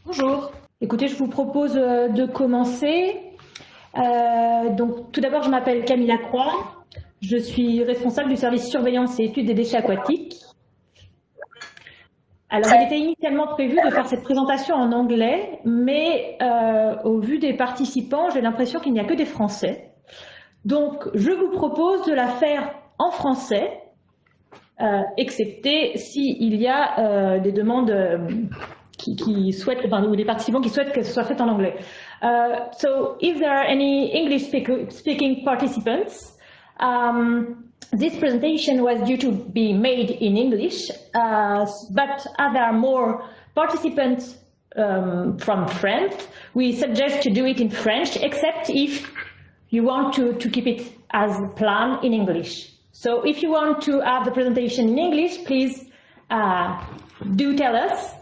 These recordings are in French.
Bonjour. Écoutez, je vous propose de commencer. Donc, tout d'abord, je m'appelle Camille Lacroix. Je suis responsable du service surveillance et études des déchets aquatiques. Alors, il était initialement prévu de faire cette présentation en anglais, mais au vu des participants, j'ai l'impression qu'il n'y a que des Français. Donc, je vous propose de la faire en français, excepté s'il y a des demandes qui souhaitent, ou des participants qui souhaitent que ce soit fait en anglais. So, if there are any English speaking participants, this presentation was due to be made in English, but as there are more participants from France, we suggest to do it in French, except if you want to keep it as planned in English. So if you want to have the presentation in English, please do tell us,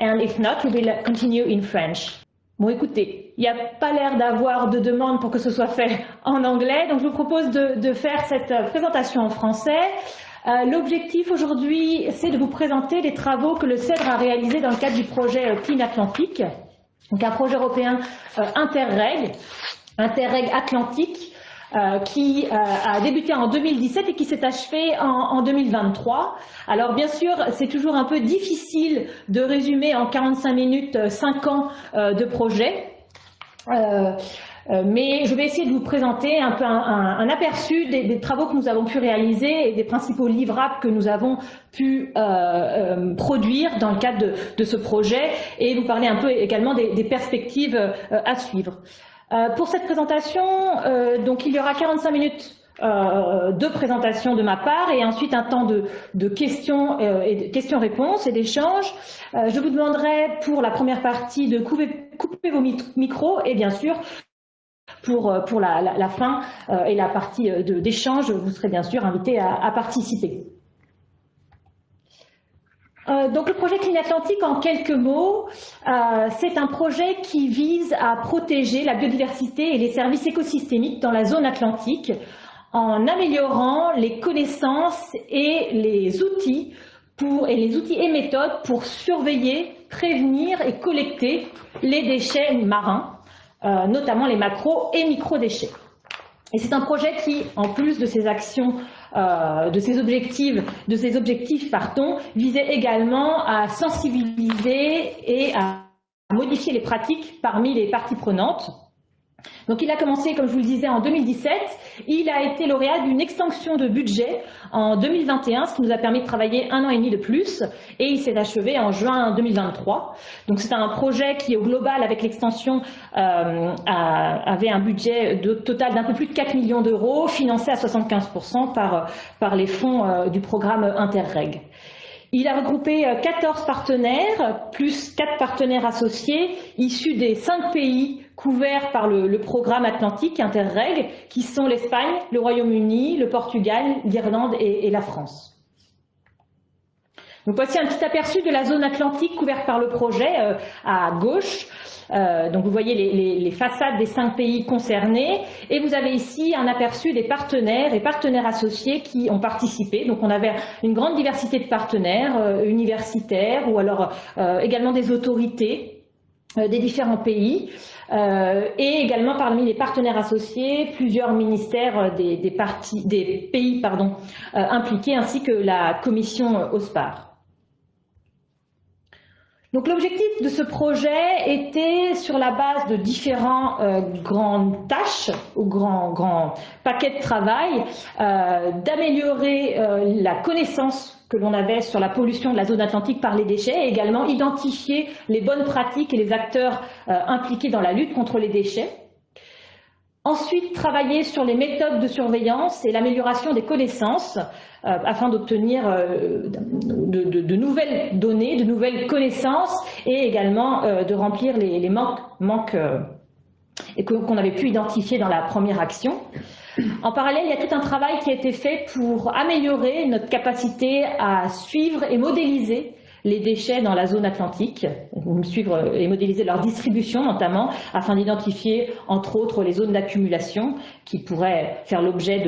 and if not, we will continue in French. Bon, écoutez, il n'y a pas l'air d'avoir de demande pour que ce soit fait en anglais, donc je vous propose de faire cette présentation en français. L'objectif aujourd'hui, c'est de vous présenter les travaux que le CEDRE a réalisés dans le cadre du projet Clean Atlantic, donc un projet européen Interreg Atlantique, qui a débuté en 2017 et qui s'est achevé en 2023. Alors bien sûr, c'est toujours un peu difficile de résumer en 45 minutes 5 ans de projet, mais je vais essayer de vous présenter un peu un aperçu des travaux que nous avons pu réaliser et des principaux livrables que nous avons pu produire dans le cadre de ce projet et vous parler un peu également des perspectives à suivre. Pour cette présentation, donc il y aura 45 minutes de présentation de ma part et ensuite un temps de questions-réponses et d'échanges. Je vous demanderai pour la première partie de couper vos micros et bien sûr pour la fin et la partie d'échange, vous serez bien sûr invité à participer. Donc le projet Clean Atlantic, en quelques mots, c'est un projet qui vise à protéger la biodiversité et les services écosystémiques dans la zone atlantique en améliorant les connaissances et les outils et méthodes pour surveiller, prévenir et collecter les déchets marins, notamment les macro et micro-déchets. Et c'est un projet qui, en plus de ses actions, de ses objectifs, visait également à sensibiliser et à modifier les pratiques parmi les parties prenantes. Donc il a commencé, comme je vous le disais, en 2017. Il a été lauréat d'une extension de budget en 2021, ce qui nous a permis de travailler 1 an et demi de plus, et il s'est achevé en juin 2023. Donc c'est un projet qui, au global, avec l'extension, avait un budget total d'un peu plus de 4 millions d'euros, financé à 75% par les fonds du programme Interreg. Il a regroupé 14 partenaires, plus 4 partenaires associés, issus des 5 pays couverts par le programme Atlantique Interreg, qui sont l'Espagne, le Royaume-Uni, le Portugal, l'Irlande et la France. Donc voici un petit aperçu de la zone atlantique couverte par le projet à gauche. Donc vous voyez les façades des 5 pays concernés et vous avez ici un aperçu des partenaires et partenaires associés qui ont participé. Donc on avait une grande diversité de partenaires universitaires ou alors également des autorités des différents pays et également parmi les partenaires associés plusieurs ministères des pays impliqués ainsi que la commission OSPAR. Donc l'objectif de ce projet était, sur la base de différents grandes tâches ou grands paquets de travail, d'améliorer la connaissance que l'on avait sur la pollution de la zone atlantique par les déchets et également identifier les bonnes pratiques et les acteurs impliqués dans la lutte contre les déchets. Ensuite, travailler sur les méthodes de surveillance et l'amélioration des connaissances afin d'obtenir de nouvelles données, de nouvelles connaissances et également de remplir les manques qu'on avait pu identifier dans la première action. En parallèle, il y a tout un travail qui a été fait pour améliorer notre capacité à suivre et modéliser les déchets dans la zone atlantique, suivre et modéliser leur distribution notamment, afin d'identifier entre autres les zones d'accumulation qui pourraient faire l'objet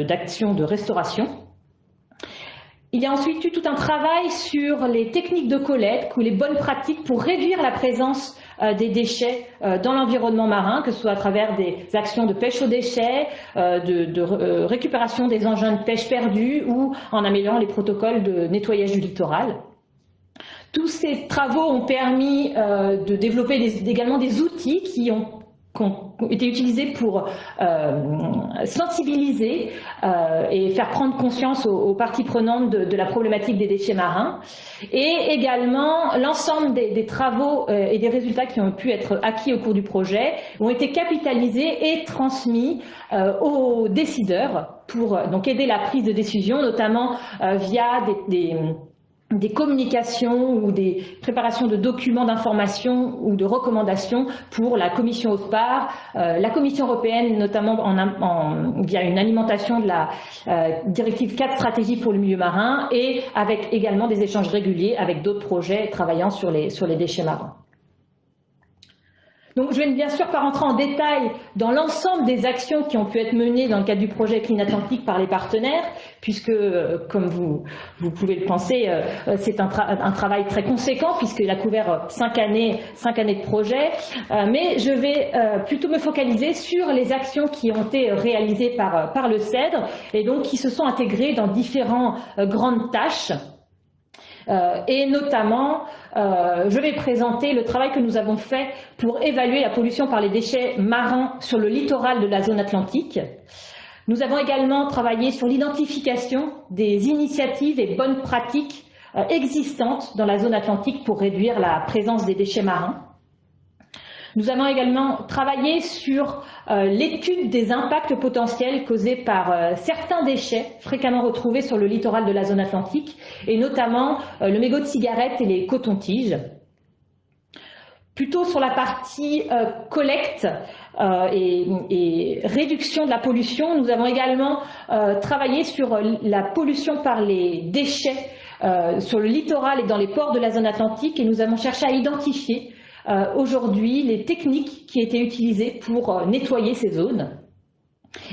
d'actions de restauration. Il y a ensuite eu tout un travail sur les techniques de collecte ou les bonnes pratiques pour réduire la présence des déchets dans l'environnement marin, que ce soit à travers des actions de pêche aux déchets, de récupération des engins de pêche perdus ou en améliorant les protocoles de nettoyage du littoral. Tous ces travaux ont permis de développer également des outils qui ont été utilisés pour sensibiliser et faire prendre conscience aux parties prenantes de la problématique des déchets marins, et également l'ensemble des travaux et des résultats qui ont pu être acquis au cours du projet ont été capitalisés et transmis aux décideurs pour donc aider la prise de décision, notamment via des communications ou des préparations de documents d'information ou de recommandations pour la Commission OSPAR, la Commission européenne, notamment via une alimentation de la directive 4 stratégie pour le milieu marin, et avec également des échanges réguliers avec d'autres projets travaillant sur les déchets marins. Donc, je ne vais bien sûr pas rentrer en détail dans l'ensemble des actions qui ont pu être menées dans le cadre du projet Clean Atlantic par les partenaires, puisque, comme vous pouvez le penser, c'est un travail très conséquent, puisqu'il a couvert 5 années de projet. Mais je vais plutôt me focaliser sur les actions qui ont été réalisées par le CEDRE et donc qui se sont intégrées dans différentes grandes tâches. Et notamment, je vais présenter le travail que nous avons fait pour évaluer la pollution par les déchets marins sur le littoral de la zone atlantique. Nous avons également travaillé sur l'identification des initiatives et bonnes pratiques existantes dans la zone atlantique pour réduire la présence des déchets marins. Nous avons également travaillé sur l'étude des impacts potentiels causés par certains déchets fréquemment retrouvés sur le littoral de la zone atlantique, et notamment le mégot de cigarette et les cotons-tiges. Plutôt sur la partie collecte et réduction de la pollution, nous avons également travaillé sur la pollution par les déchets sur le littoral et dans les ports de la zone atlantique, et nous avons cherché à identifier aujourd'hui les techniques qui étaient utilisées pour nettoyer ces zones.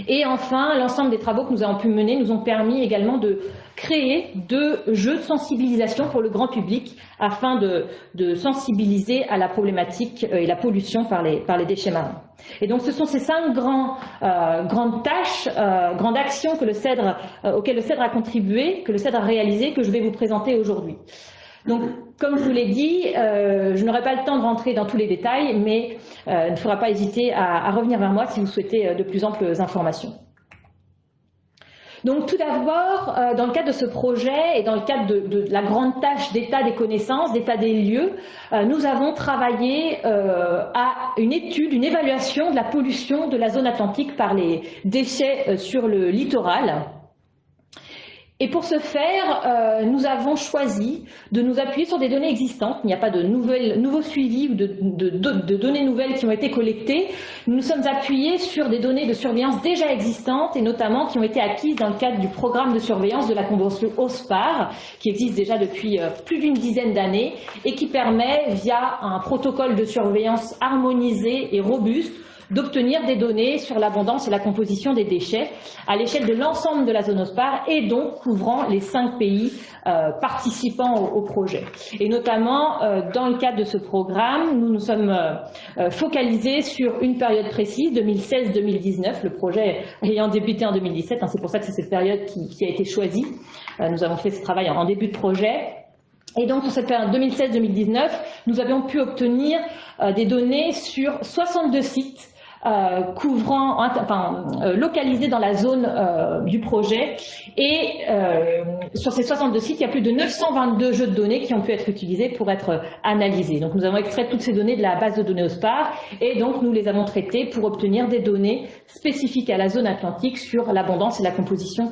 Et enfin, l'ensemble des travaux que nous avons pu mener nous ont permis également de créer 2 jeux de sensibilisation pour le grand public afin de sensibiliser à la problématique et la pollution par les déchets marins. Et donc ce sont ces 5 grandes tâches, grandes actions auxquelles le CEDRE a contribué, que le CEDRE a réalisé, que je vais vous présenter aujourd'hui. Donc, comme je vous l'ai dit, je n'aurai pas le temps de rentrer dans tous les détails, mais il ne faudra pas hésiter à revenir vers moi si vous souhaitez de plus amples informations. Donc, tout d'abord, dans le cadre de ce projet et dans le cadre de la grande tâche d'état des connaissances, d'état des lieux, nous avons travaillé à une étude, une évaluation de la pollution de la zone atlantique par les déchets sur le littoral. Et pour ce faire, nous avons choisi de nous appuyer sur des données existantes. Il n'y a pas de nouveaux suivis ou de données nouvelles qui ont été collectées. Nous nous sommes appuyés sur des données de surveillance déjà existantes et notamment qui ont été acquises dans le cadre du programme de surveillance de la convention OSPAR, qui existe déjà depuis plus d'une dizaine d'années et qui permet, via un protocole de surveillance harmonisé et robuste, d'obtenir des données sur l'abondance et la composition des déchets à l'échelle de l'ensemble de la zone OSPAR et donc couvrant les 5 pays participants au projet. Et notamment, dans le cadre de ce programme, nous nous sommes focalisés sur une période précise, 2016-2019, le projet ayant débuté en 2017, c'est pour ça que c'est cette période qui a été choisie. Nous avons fait ce travail en début de projet. Et donc, sur cette période 2016-2019, nous avions pu obtenir des données sur 62 sites localisés dans la zone du projet. Et sur ces 62 sites, il y a plus de 922 jeux de données qui ont pu être utilisés pour être analysés. Donc, nous avons extrait toutes ces données de la base de données OSPAR et donc nous les avons traitées pour obtenir des données spécifiques à la zone atlantique sur l'abondance et la composition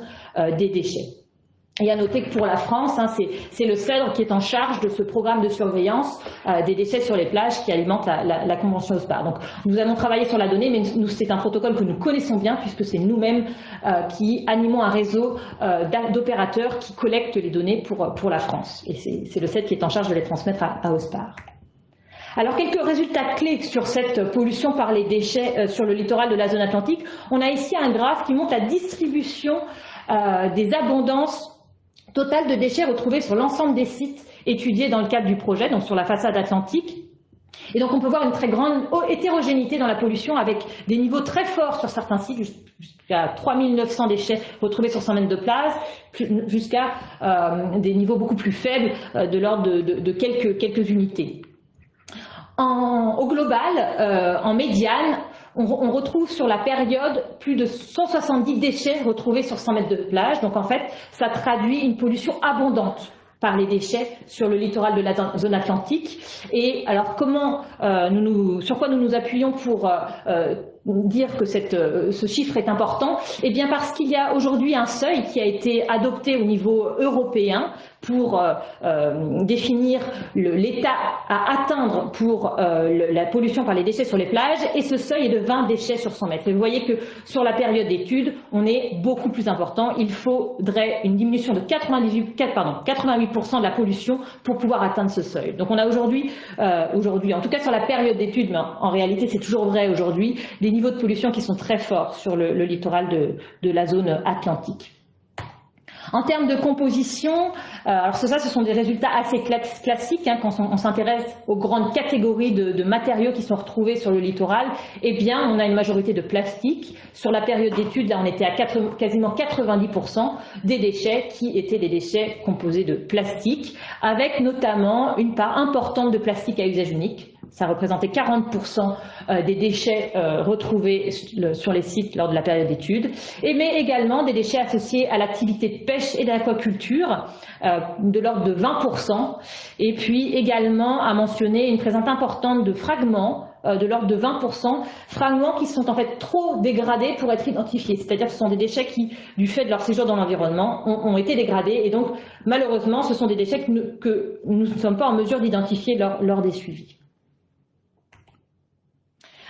des déchets. Et à noter que pour la France, c'est le CEDRE qui est en charge de ce programme de surveillance des déchets sur les plages qui alimente la convention OSPAR. Donc nous avons travaillé sur la donnée, mais c'est un protocole que nous connaissons bien puisque c'est nous-mêmes qui animons un réseau d'opérateurs qui collectent les données pour la France. Et c'est le CEDRE qui est en charge de les transmettre à OSPAR. Alors, quelques résultats clés sur cette pollution par les déchets sur le littoral de la zone atlantique. On a ici un graphe qui montre la distribution des abondances total de déchets retrouvés sur l'ensemble des sites étudiés dans le cadre du projet, donc sur la façade atlantique. Et donc on peut voir une très grande hétérogénéité dans la pollution avec des niveaux très forts sur certains sites, jusqu'à 3900 déchets retrouvés sur 100 mètres de plage, jusqu'à des niveaux beaucoup plus faibles de l'ordre de quelques unités. Au global, en médiane, on retrouve sur la période plus de 170 déchets retrouvés sur 100 mètres de plage. Donc en fait, ça traduit une pollution abondante par les déchets sur le littoral de la zone atlantique. Et alors sur quoi nous nous appuyons pour dire que ce chiffre est important? Eh bien parce qu'il y a aujourd'hui un seuil qui a été adopté au niveau européen pour définir l'état à atteindre pour la pollution par les déchets sur les plages, et ce seuil est de 20 déchets sur 100 mètres. Et vous voyez que sur la période d'étude, on est beaucoup plus important. Il faudrait une diminution de 88% de la pollution pour pouvoir atteindre ce seuil. Donc on a aujourd'hui, en tout cas sur la période d'étude, mais en réalité c'est toujours vrai aujourd'hui, des niveaux de pollution qui sont très forts sur le littoral de la zone atlantique. En termes de composition, alors ce sont des résultats assez classiques quand on s'intéresse aux grandes catégories de matériaux qui sont retrouvés sur le littoral. Eh bien, on a une majorité de plastique. Sur la période d'étude, là, on était à quasiment 90% des déchets qui étaient des déchets composés de plastique, avec notamment une part importante de plastique à usage unique. Ça représentait 40% des déchets retrouvés sur les sites lors de la période d'étude, mais également des déchets associés à l'activité de pêche et d'aquaculture de l'ordre de 20%, et puis également à mentionner une présence importante de fragments de l'ordre de 20%, fragments qui sont en fait trop dégradés pour être identifiés. C'est-à-dire que ce sont des déchets qui, du fait de leur séjour dans l'environnement, ont été dégradés, et donc malheureusement ce sont des déchets que nous ne sommes pas en mesure d'identifier lors des suivis.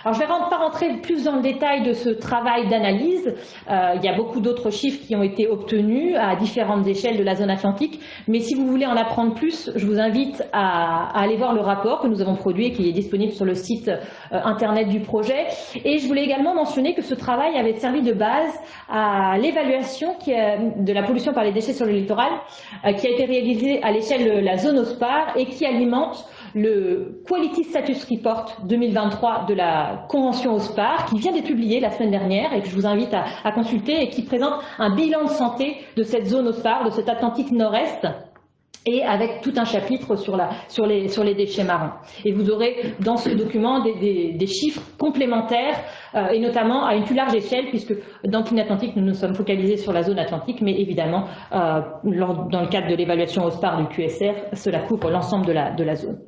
Alors, je ne vais pas rentrer plus dans le détail de ce travail d'analyse. Il y a beaucoup d'autres chiffres qui ont été obtenus à différentes échelles de la zone atlantique. Mais si vous voulez en apprendre plus, je vous invite à aller voir le rapport que nous avons produit et qui est disponible sur le site internet du projet. Et je voulais également mentionner que ce travail avait servi de base à l'évaluation de la pollution par les déchets sur le littoral, qui a été réalisée à l'échelle de la zone OSPAR et qui alimente le Quality Status Report 2023 de la Convention OSPAR, qui vient d'être publié la semaine dernière et que je vous invite à consulter, et qui présente un bilan de santé de cette zone OSPAR, de cet Atlantique Nord-Est, et avec tout un chapitre sur les déchets marins. Et vous aurez dans ce document des chiffres complémentaires, et notamment à une plus large échelle, puisque dans Clean Atlantic, nous nous sommes focalisés sur la zone atlantique, mais évidemment, dans le cadre de l'évaluation OSPAR du QSR, cela couvre l'ensemble de la zone.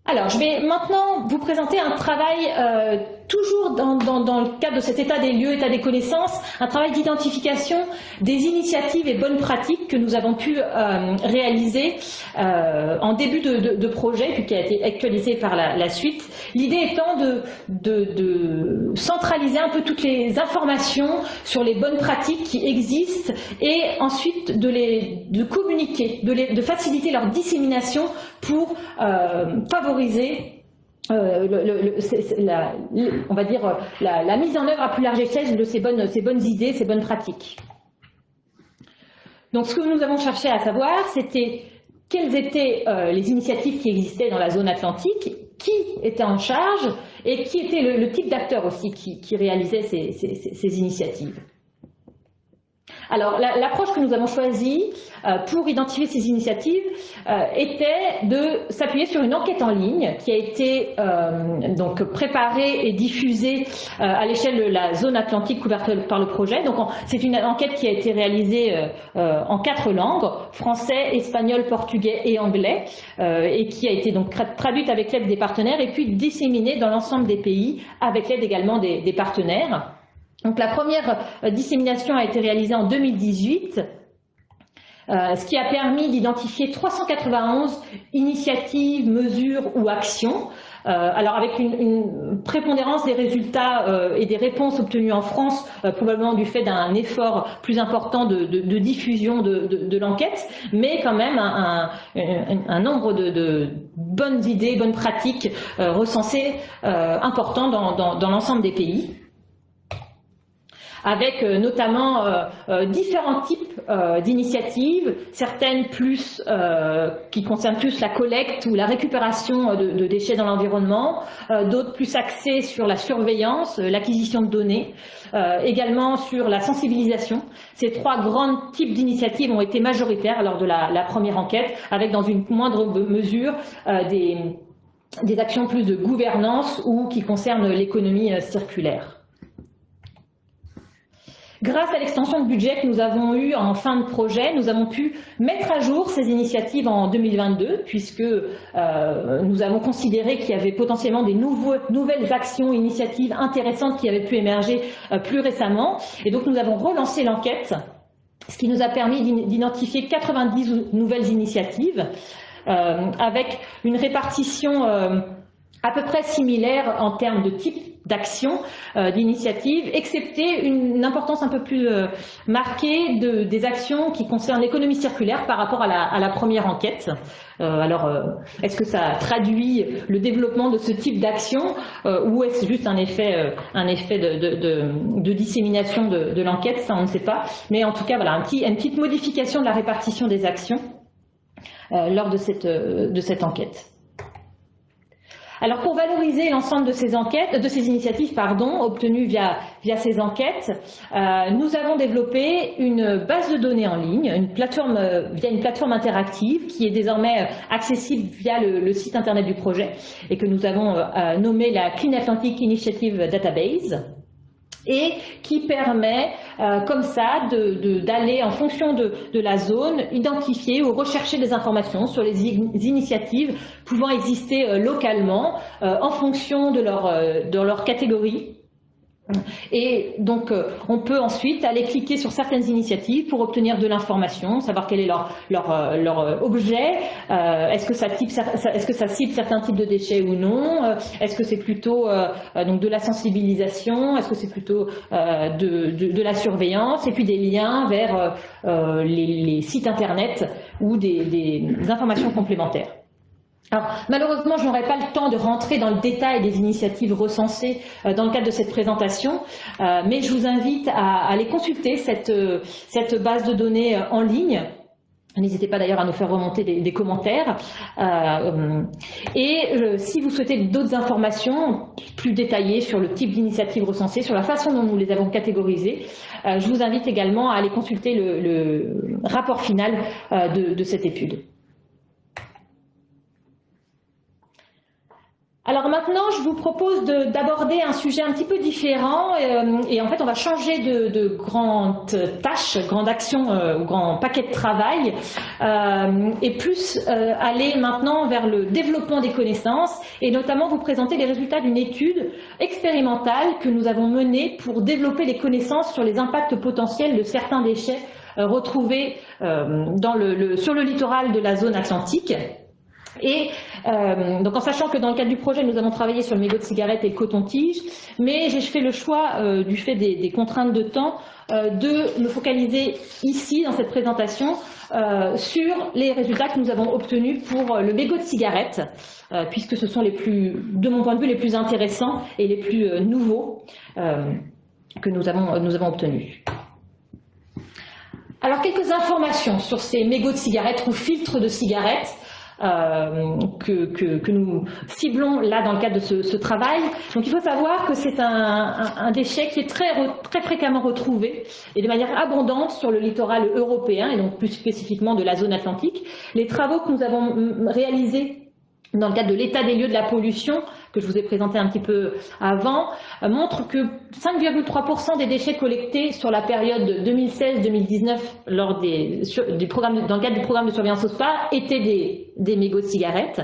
Alors, je vais maintenant vous présenter un travail, toujours dans le cadre de cet état des lieux, état des connaissances, un travail d'identification des initiatives et bonnes pratiques que nous avons pu réaliser en début de projet, puis qui a été actualisé par la suite. L'idée étant de centraliser un peu toutes les informations sur les bonnes pratiques qui existent, et ensuite de communiquer, de faciliter leur dissémination pour favoriser on va dire la mise en œuvre à plus large échelle de ces bonnes idées, ces bonnes pratiques. Donc ce que nous avons cherché à savoir, c'était quelles étaient les initiatives qui existaient dans la zone atlantique, qui était en charge et qui était le type d'acteurs aussi qui réalisait ces initiatives. Alors, l'approche que nous avons choisie pour identifier ces initiatives était de s'appuyer sur une enquête en ligne qui a été donc préparée et diffusée à l'échelle de la zone atlantique couverte par le projet. Donc, c'est une enquête qui a été réalisée en 4 langues, français, espagnol, portugais et anglais, et qui a été donc traduite avec l'aide des partenaires et puis disséminée dans l'ensemble des pays avec l'aide également des partenaires. Donc la première dissémination a été réalisée en 2018, ce qui a permis d'identifier 391 initiatives, mesures ou actions, alors avec une prépondérance des résultats et des réponses obtenues en France, probablement du fait d'un effort plus important de diffusion de l'enquête, mais quand même un nombre de bonnes idées, bonnes pratiques recensées important dans l'ensemble des pays. avec notamment différents types d'initiatives, certaines plus qui concernent plus la collecte ou la récupération de déchets dans l'environnement, d'autres plus axées sur la surveillance, l'acquisition de données, également sur la sensibilisation. Ces trois grands types d'initiatives ont été majoritaires lors de la première enquête, avec dans une moindre mesure des actions plus de gouvernance ou qui concernent l'économie circulaire. Grâce à l'extension de budget que nous avons eue en fin de projet, nous avons pu mettre à jour ces initiatives en 2022, puisque nous avons considéré qu'il y avait potentiellement des nouvelles actions, initiatives intéressantes qui avaient pu émerger plus récemment. Et donc nous avons relancé l'enquête, ce qui nous a permis d'identifier 90 nouvelles initiatives, avec une répartition à peu près similaire en termes de type d'action, d'initiatives, excepté une importance un peu plus marquée des actions qui concernent l'économie circulaire par rapport à la première enquête. Est-ce que ça traduit le développement de ce type d'action ou est-ce juste un effet de dissémination de l'enquête? Ça, on ne sait pas. Mais en tout cas, voilà, une petite modification de la répartition des actions lors de cette enquête. Alors pour valoriser l'ensemble de ces initiatives obtenues via ces enquêtes, nous avons développé une base de données en ligne, via une plateforme interactive qui est désormais accessible via le site internet du projet et que nous avons nommé la Clean Atlantic Initiative Database, et qui permet comme ça d'aller en fonction de la zone, identifier ou rechercher des informations sur les initiatives pouvant exister localement en fonction de leur catégorie. Et donc on peut ensuite aller cliquer sur certaines initiatives pour obtenir de l'information, savoir quel est leur objet, est-ce que ça cible certains types de déchets ou non, est-ce que c'est plutôt donc de la sensibilisation, est-ce que c'est plutôt de la surveillance, et puis des liens vers les sites internet ou des informations complémentaires. Alors, malheureusement, je n'aurai pas le temps de rentrer dans le détail des initiatives recensées dans le cadre de cette présentation, mais je vous invite à aller consulter cette base de données en ligne. N'hésitez pas d'ailleurs à nous faire remonter des commentaires. Si vous souhaitez d'autres informations plus détaillées sur le type d'initiatives recensées, sur la façon dont nous les avons catégorisées, je vous invite également à aller consulter le rapport final de cette étude. Alors maintenant, je vous propose d'aborder un sujet un petit peu différent et en fait, on va changer de grande tâche, grande action ou grand paquet de travail et plus aller maintenant vers le développement des connaissances et notamment vous présenter les résultats d'une étude expérimentale que nous avons menée pour développer les connaissances sur les impacts potentiels de certains déchets retrouvés sur le littoral de la zone atlantique. Et donc en sachant que dans le cadre du projet, nous avons travaillé sur le mégot de cigarette et le coton-tige, mais j'ai fait le choix, du fait des contraintes de temps, de me focaliser ici, dans cette présentation, sur les résultats que nous avons obtenus pour le mégot de cigarette, puisque ce sont de mon point de vue, les plus intéressants et les plus nouveaux que nous avons obtenus. Alors quelques informations sur ces mégots de cigarettes ou filtres de cigarettes que nous ciblons là dans le cadre de ce travail. Donc il faut savoir que c'est un déchet qui est très fréquemment retrouvé et de manière abondante sur le littoral européen et donc plus spécifiquement de la zone atlantique. Les travaux que nous avons réalisés dans le cadre de l'état des lieux de la pollution, que je vous ai présenté un petit peu avant, montrent que 5,3% des déchets collectés sur la période 2016-2019 dans le cadre du programme de surveillance au spa étaient des mégots de cigarettes.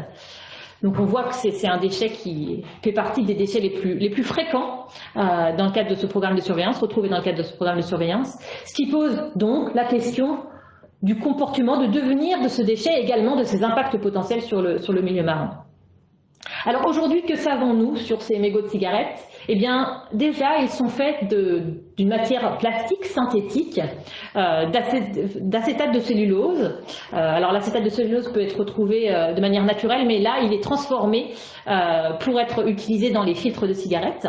Donc on voit que c'est un déchet qui fait partie des déchets les plus fréquents dans le cadre de ce programme de surveillance, retrouvés dans le cadre de ce programme de surveillance, ce qui pose donc la question du comportement, de devenir de ce déchet et également de ses impacts potentiels sur le milieu marin. Alors aujourd'hui, que savons-nous sur ces mégots de cigarettes? Eh bien, déjà, ils sont faits d'une matière plastique synthétique, d'acétate de cellulose. Alors l'acétate de cellulose peut être retrouvé de manière naturelle, mais là, il est transformé pour être utilisé dans les filtres de cigarettes.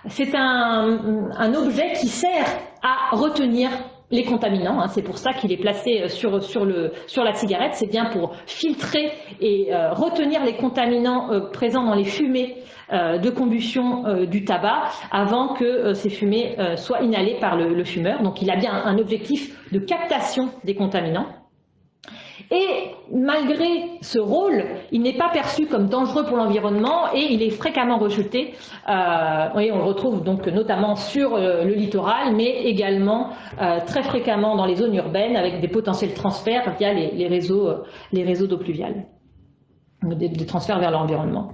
C'est un objet qui sert à retenir les contaminants, hein. C'est pour ça qu'il est placé sur la cigarette, c'est bien pour filtrer et retenir les contaminants présents dans les fumées de combustion du tabac avant que ces fumées soient inhalées par le fumeur. Donc il a bien un objectif de captation des contaminants. Et malgré ce rôle, il n'est pas perçu comme dangereux pour l'environnement et il est fréquemment rejeté. Et on le retrouve donc notamment sur le littoral, mais également très fréquemment dans les zones urbaines avec des potentiels transferts via les réseaux d'eau pluviale, des transferts vers l'environnement.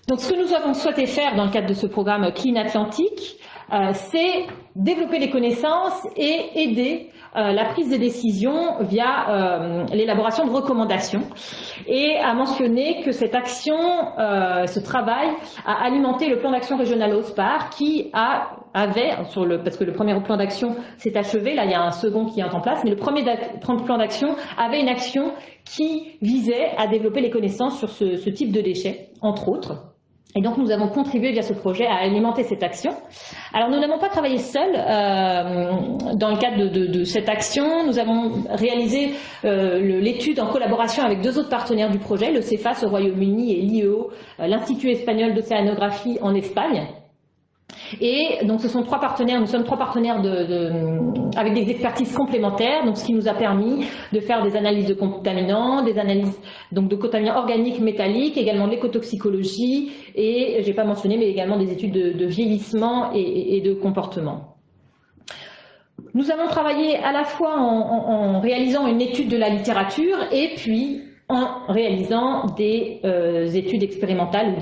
Donc ce que nous avons souhaité faire dans le cadre de ce programme Clean Atlantic, c'est développer les connaissances et aider la prise de décision via l'élaboration de recommandations et à mentionner que cette action, ce travail a alimenté le plan d'action régional OSPAR qui parce que le premier plan d'action s'est achevé, là il y a un second qui est en place, mais le premier plan d'action avait une action qui visait à développer les connaissances sur ce type de déchets, entre autres. Et donc nous avons contribué via ce projet à alimenter cette action. Alors nous n'avons pas travaillé seuls dans le cadre de cette action. Nous avons réalisé l'étude en collaboration avec 2 autres partenaires du projet, le CEFAS au Royaume-Uni et l'IEO, l'Institut espagnol d'océanographie en Espagne. Et donc ce sont 3 partenaires, nous sommes 3 partenaires avec des expertises complémentaires, donc ce qui nous a permis de faire des analyses de contaminants, des analyses donc de contaminants organiques, métalliques, également de l'écotoxicologie et j'ai pas mentionné mais également des études de vieillissement et de comportement. Nous avons travaillé à la fois en réalisant une étude de la littérature et puis en réalisant des études expérimentales ou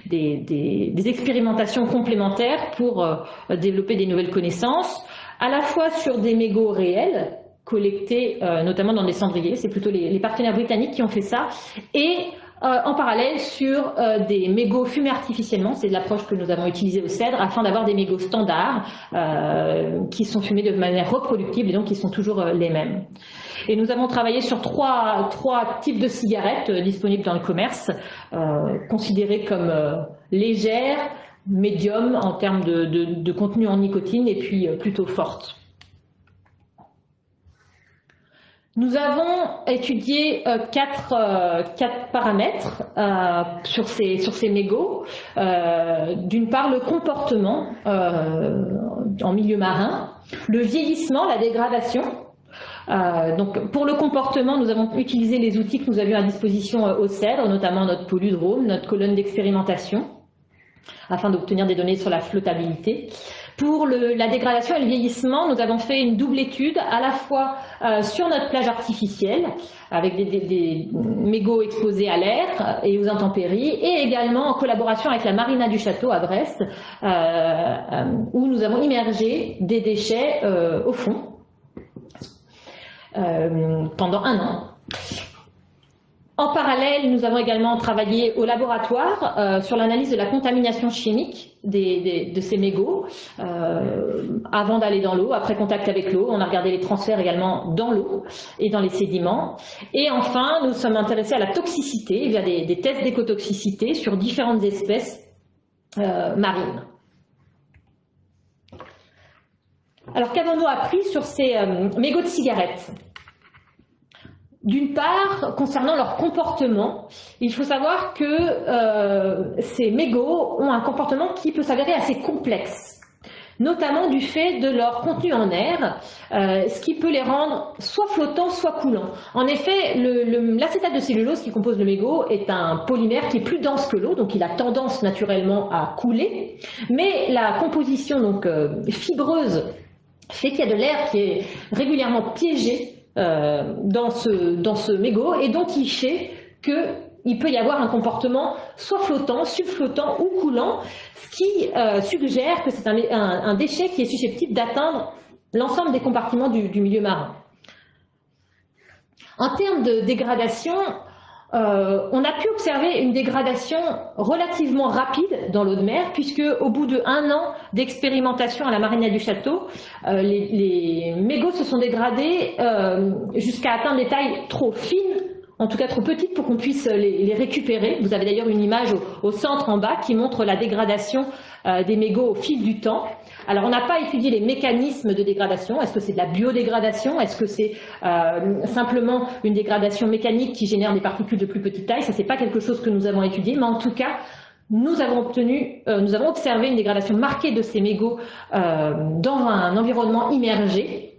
des expérimentations complémentaires pour développer des nouvelles connaissances, à la fois sur des mégots réels, collectés notamment dans des cendriers, c'est plutôt les partenaires britanniques qui ont fait ça, et en parallèle sur des mégots fumés artificiellement, c'est de l'approche que nous avons utilisée au CEDRE, afin d'avoir des mégots standards qui sont fumés de manière reproductible et donc qui sont toujours les mêmes. Et nous avons travaillé sur trois types de cigarettes disponibles dans le commerce, considérées comme légères, médium en termes de contenu en nicotine et puis plutôt fortes. Nous avons étudié 4 paramètres sur ces mégots. D'une part, le comportement en milieu marin, le vieillissement, la dégradation. Donc pour le comportement, nous avons utilisé les outils que nous avions à disposition au CEDRE, notamment notre poludrome, notre colonne d'expérimentation, afin d'obtenir des données sur la flottabilité. Pour la dégradation et le vieillissement, nous avons fait une double étude, à la fois sur notre plage artificielle, avec des mégots exposés à l'air et aux intempéries, et également en collaboration avec la Marina du Château à Brest, où nous avons immergé des déchets au fond pendant 1 an. En parallèle, nous avons également travaillé au laboratoire sur l'analyse de la contamination chimique de ces mégots avant d'aller dans l'eau, après contact avec l'eau. On a regardé les transferts également dans l'eau et dans les sédiments. Et enfin, nous sommes intéressés à la toxicité via des tests d'écotoxicité sur différentes espèces marines. Alors qu'avons-nous appris sur ces mégots de cigarettes ? D'une part, concernant leur comportement, il faut savoir que ces mégots ont un comportement qui peut s'avérer assez complexe, notamment du fait de leur contenu en air, ce qui peut les rendre soit flottants, soit coulants. En effet, l'acétate de cellulose qui compose le mégot est un polymère qui est plus dense que l'eau, donc il a tendance naturellement à couler, mais la composition donc fibreuse fait qu'il y a de l'air qui est régulièrement piégé dans ce mégot et donc il fait qu'il peut y avoir un comportement soit flottant, subflottant ou coulant, ce qui suggère que c'est un déchet qui est susceptible d'atteindre l'ensemble des compartiments du milieu marin. En termes de dégradation, on a pu observer une dégradation relativement rapide dans l'eau de mer, puisque au bout de 1 an d'expérimentation à la Marina du Château, les mégots se sont dégradés jusqu'à atteindre des tailles trop fines en tout cas trop petites pour qu'on puisse les récupérer. Vous avez d'ailleurs une image au centre en bas qui montre la dégradation des mégots au fil du temps. Alors on n'a pas étudié les mécanismes de dégradation. Est-ce que c'est de la biodégradation? Est-ce que c'est simplement une dégradation mécanique qui génère des particules de plus petite taille? Ça, c'est pas quelque chose que nous avons étudié, mais en tout cas, nous avons observé une dégradation marquée de ces mégots dans un environnement immergé.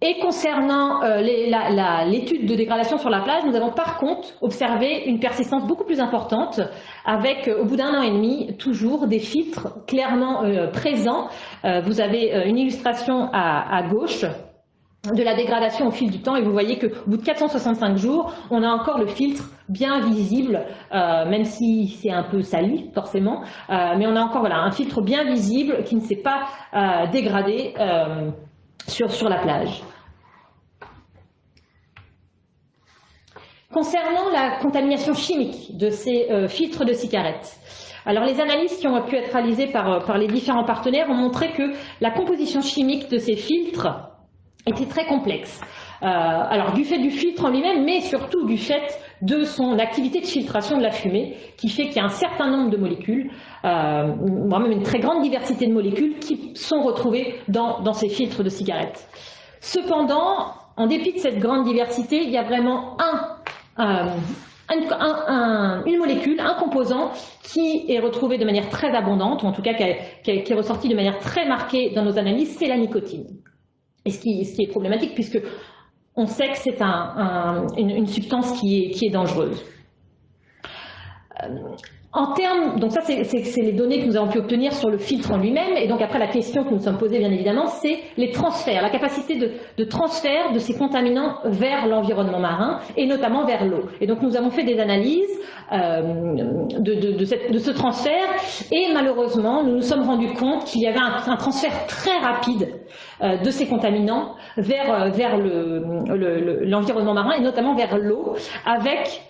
Et concernant l'étude de dégradation sur la plage, nous avons par contre observé une persistance beaucoup plus importante avec, au bout d'1 an et demi, toujours des filtres clairement présents. Vous avez une illustration à gauche de la dégradation au fil du temps et vous voyez qu'au bout de 465 jours, on a encore le filtre bien visible, même si c'est un peu sali forcément, mais on a encore voilà, un filtre bien visible qui ne s'est pas dégradé sur la plage. Concernant la contamination chimique de ces filtres de cigarettes, alors les analyses qui ont pu être réalisées par les différents partenaires ont montré que la composition chimique de ces filtres était très complexe. Alors du fait du filtre en lui-même, mais surtout du fait de son activité de filtration de la fumée, qui fait qu'il y a un certain nombre de molécules, voire même une très grande diversité de molécules qui sont retrouvées dans ces filtres de cigarettes. Cependant, en dépit de cette grande diversité, il y a vraiment une molécule, un composant qui est retrouvé de manière très abondante, ou en tout cas qui est ressorti de manière très marquée dans nos analyses, c'est la nicotine. Et ce qui est problématique puisque on sait que c'est une substance qui est dangereuse. En termes, donc ça c'est les données que nous avons pu obtenir sur le filtre en lui-même, et donc après la question que nous nous sommes posée bien évidemment, c'est les transferts, la capacité de transfert de ces contaminants vers l'environnement marin, et notamment vers l'eau. Et donc nous avons fait des analyses de ce transfert, et malheureusement nous nous sommes rendus compte qu'il y avait un transfert très rapide de ces contaminants vers l'environnement marin, et notamment vers l'eau, avec...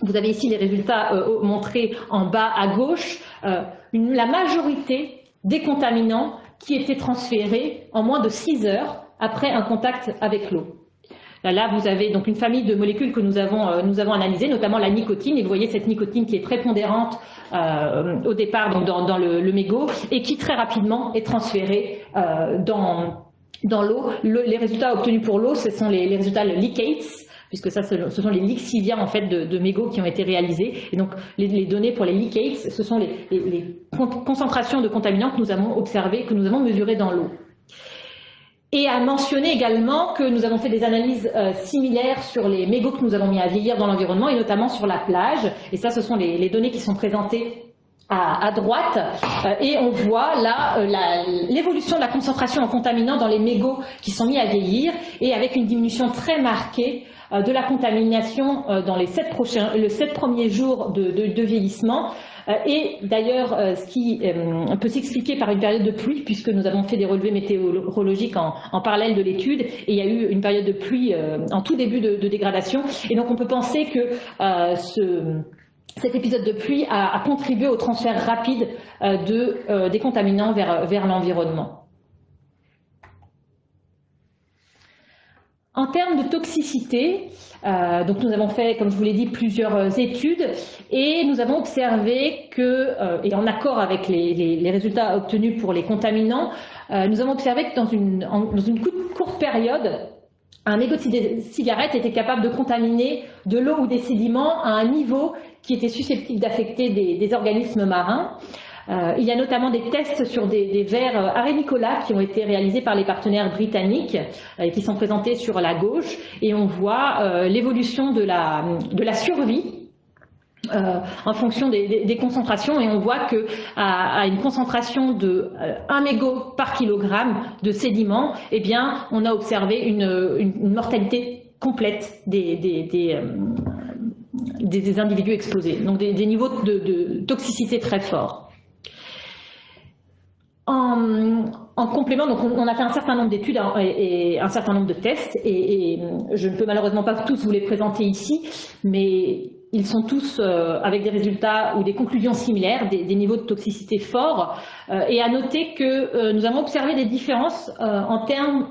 Vous avez ici les résultats montrés en bas à gauche, la majorité des contaminants qui étaient transférés en moins de 6 heures après un contact avec l'eau. Là, vous avez donc une famille de molécules que nous avons analysées, notamment la nicotine, et vous voyez cette nicotine qui est prépondérante au départ donc dans le mégot, et qui très rapidement est transférée dans l'eau. Les résultats obtenus pour l'eau, ce sont les résultats leachates, puisque ça, ce sont les lixivias en fait de mégots qui ont été réalisés. Et donc les données pour les leachates, ce sont les concentrations de contaminants que nous avons observées, que nous avons mesurées dans l'eau. Et à mentionner également que nous avons fait des analyses similaires sur les mégots que nous avons mis à vieillir dans l'environnement, et notamment sur la plage. Et ça, ce sont les données qui sont présentées à droite, et on voit là l'évolution de la concentration en contaminants dans les mégots qui sont mis à vieillir, et avec une diminution très marquée de la contamination dans les 7 premiers jours de vieillissement. Et d'ailleurs, ce qui peut s'expliquer par une période de pluie, puisque nous avons fait des relevés météorologiques en parallèle de l'étude, et il y a eu une période de pluie en tout début de dégradation. Et donc on peut penser que cet épisode de pluie a contribué au transfert rapide des contaminants vers l'environnement. En termes de toxicité, donc nous avons fait, comme je vous l'ai dit, plusieurs études, et nous avons observé que, et en accord avec les résultats obtenus pour les contaminants, nous avons observé que dans une courte période, un mégot de cigarette était capable de contaminer de l'eau ou des sédiments à un niveau qui était susceptible d'affecter des organismes marins. Il y a notamment des tests sur des vers arénicolas qui ont été réalisés par les partenaires britanniques et qui sont présentés sur la gauche, et on voit l'évolution de la survie en fonction des concentrations, et on voit qu'à une concentration de 1 mégot par kilogramme de sédiments, eh bien, on a observé une mortalité complète des individus exposés, donc des niveaux de toxicité très forts. En complément, donc on a fait un certain nombre d'études et un certain nombre de tests, et je ne peux malheureusement pas tous vous les présenter ici, mais ils sont tous avec des résultats ou des conclusions similaires, des niveaux de toxicité forts, et à noter que nous avons observé des différences en termes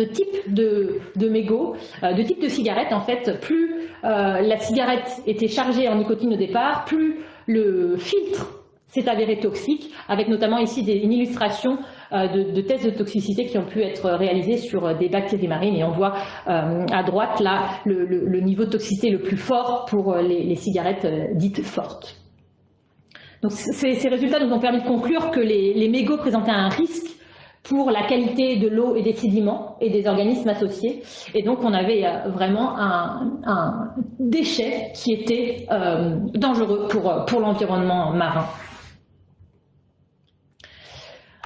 type de mégots, de type de cigarette en fait. Plus la cigarette était chargée en nicotine au départ, plus le filtre s'est avéré toxique, avec notamment ici une illustration de tests de toxicité qui ont pu être réalisés sur des bactéries marines. Et on voit à droite là le niveau de toxicité le plus fort pour les cigarettes dites fortes. Donc ces résultats nous ont permis de conclure que les mégots présentaient un risque pour la qualité de l'eau et des sédiments et des organismes associés. Et donc on avait vraiment un déchet qui était dangereux pour l'environnement marin.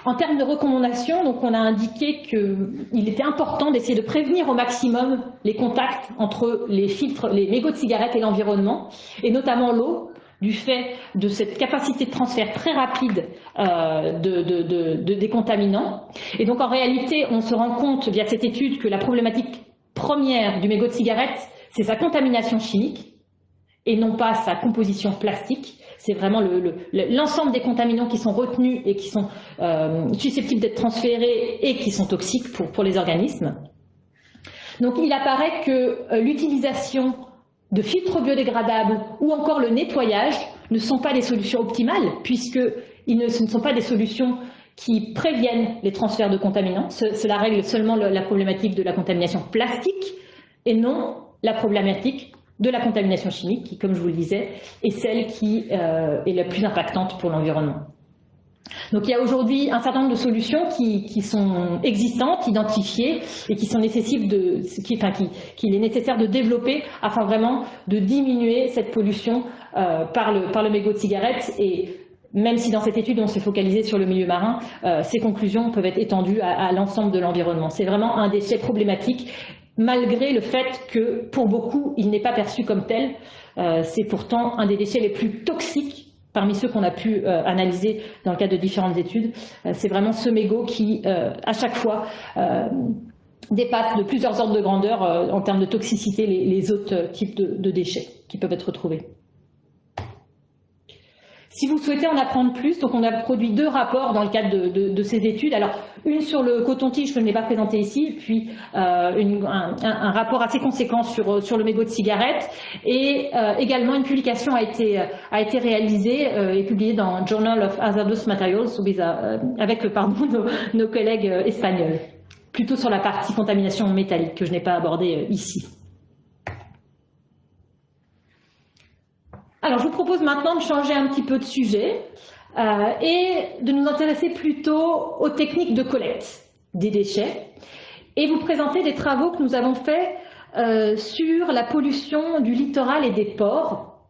En termes de recommandations, donc on a indiqué qu'il était important d'essayer de prévenir au maximum les contacts entre les filtres, les mégots de cigarettes et l'environnement, et notamment l'eau, du fait de cette capacité de transfert très rapide des contaminants. Et donc en réalité, on se rend compte via cette étude que la problématique première du mégot de cigarette, c'est sa contamination chimique et non pas sa composition plastique. C'est vraiment l'ensemble des contaminants qui sont retenus et qui sont susceptibles d'être transférés et qui sont toxiques pour les organismes. Donc il apparaît que l'utilisation de filtres biodégradables ou encore le nettoyage ne sont pas des solutions optimales, puisque ce ne sont pas des solutions qui préviennent les transferts de contaminants. Cela règle seulement la problématique de la contamination plastique et non la problématique de la contamination chimique, qui, comme je vous le disais, est celle qui est la plus impactante pour l'environnement. Donc il y a aujourd'hui un certain nombre de solutions qui sont existantes, identifiées, et qu'il est nécessaire de développer afin vraiment de diminuer cette pollution par le mégot de cigarette. Et même si dans cette étude on s'est focalisé sur le milieu marin, ces conclusions peuvent être étendues à l'ensemble de l'environnement. C'est vraiment un déchet problématique, malgré le fait que pour beaucoup il n'est pas perçu comme tel. C'est pourtant un des déchets les plus toxiques parmi ceux qu'on a pu analyser dans le cadre de différentes études. C'est vraiment ce mégot qui, à chaque fois, dépasse de plusieurs ordres de grandeur en termes de toxicité les autres types de déchets qui peuvent être retrouvés. Si vous souhaitez en apprendre plus, donc on a produit 2 rapports dans le cadre de ces études. Alors, une sur le coton-tige que je n'ai pas présenté ici, puis un rapport assez conséquent sur le mégot de cigarette. Et également, une publication a été réalisée et publiée dans Journal of Hazardous Materials avec nos collègues espagnols, plutôt sur la partie contamination métallique que je n'ai pas abordée ici. Alors, je vous propose maintenant de changer un petit peu de sujet et de nous intéresser plutôt aux techniques de collecte des déchets et vous présenter des travaux que nous avons faits sur la pollution du littoral et des ports,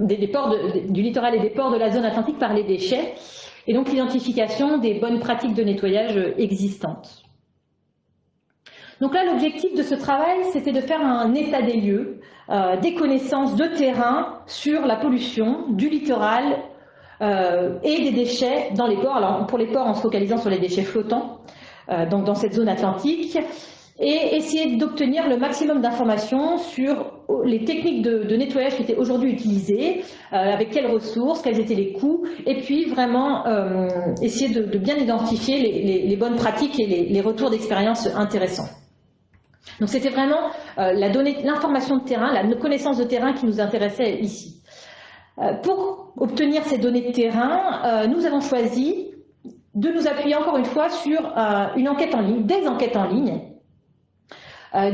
du littoral et des ports de la zone atlantique par les déchets, et donc l'identification des bonnes pratiques de nettoyage existantes. Donc là, l'objectif de ce travail, c'était de faire un état des lieux, des connaissances de terrain sur la pollution du littoral et des déchets dans les ports. Alors pour les ports, en se focalisant sur les déchets flottants, donc dans cette zone atlantique, et essayer d'obtenir le maximum d'informations sur les techniques de nettoyage qui étaient aujourd'hui utilisées, avec quelles ressources, quels étaient les coûts, et puis vraiment essayer de bien identifier les bonnes pratiques et les retours d'expérience intéressants. Donc c'était vraiment l'information de terrain, la connaissance de terrain qui nous intéressait ici. Pour obtenir ces données de terrain, nous avons choisi de nous appuyer encore une fois sur une enquête en ligne, des enquêtes en ligne.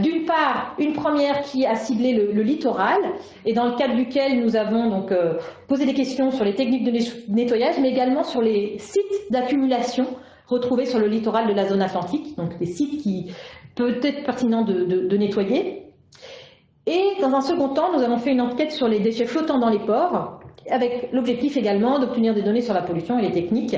D'une part, une première qui a ciblé le littoral et dans le cadre duquel nous avons donc posé des questions sur les techniques de nettoyage, mais également sur les sites d'accumulation retrouvés sur le littoral de la zone atlantique, donc des sites qui peuvent être pertinents de nettoyer. Et dans un second temps, nous avons fait une enquête sur les déchets flottants dans les ports, avec l'objectif également d'obtenir des données sur la pollution et les techniques.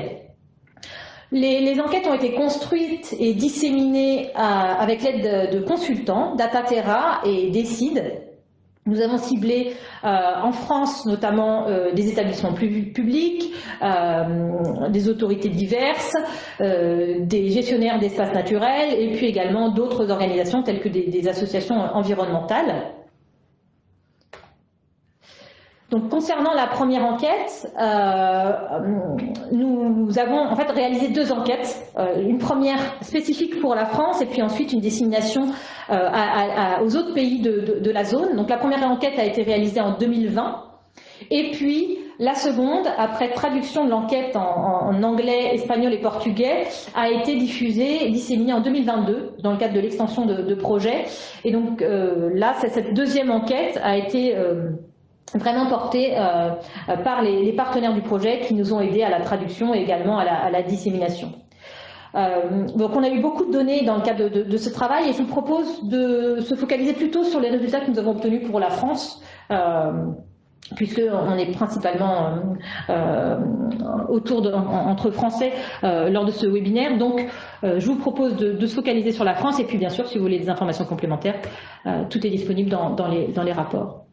Les enquêtes ont été construites et disséminées avec l'aide de consultants, Dataterra et Decide. Nous avons ciblé en France notamment des établissements publics, des autorités diverses, des gestionnaires d'espaces naturels et puis également d'autres organisations telles que des associations environnementales. Donc, concernant la première enquête, nous avons en fait réalisé 2 enquêtes. Une première spécifique pour la France et puis ensuite une dissémination aux autres pays de la zone. Donc, la première enquête a été réalisée en 2020. Et puis, la seconde, après traduction de l'enquête en anglais, espagnol et portugais, a été diffusée et disséminée en 2022 dans le cadre de l'extension de projet. Et donc là, cette deuxième enquête a été vraiment portée par les partenaires du projet qui nous ont aidés à la traduction et également à la dissémination. Donc on a eu beaucoup de données dans le cadre de ce travail et je vous propose de se focaliser plutôt sur les résultats que nous avons obtenus pour la France. Puisqu'on est principalement entre Français lors de ce webinaire. Donc, je vous propose de se focaliser sur la France et puis, bien sûr, si vous voulez des informations complémentaires, tout est disponible dans les rapports.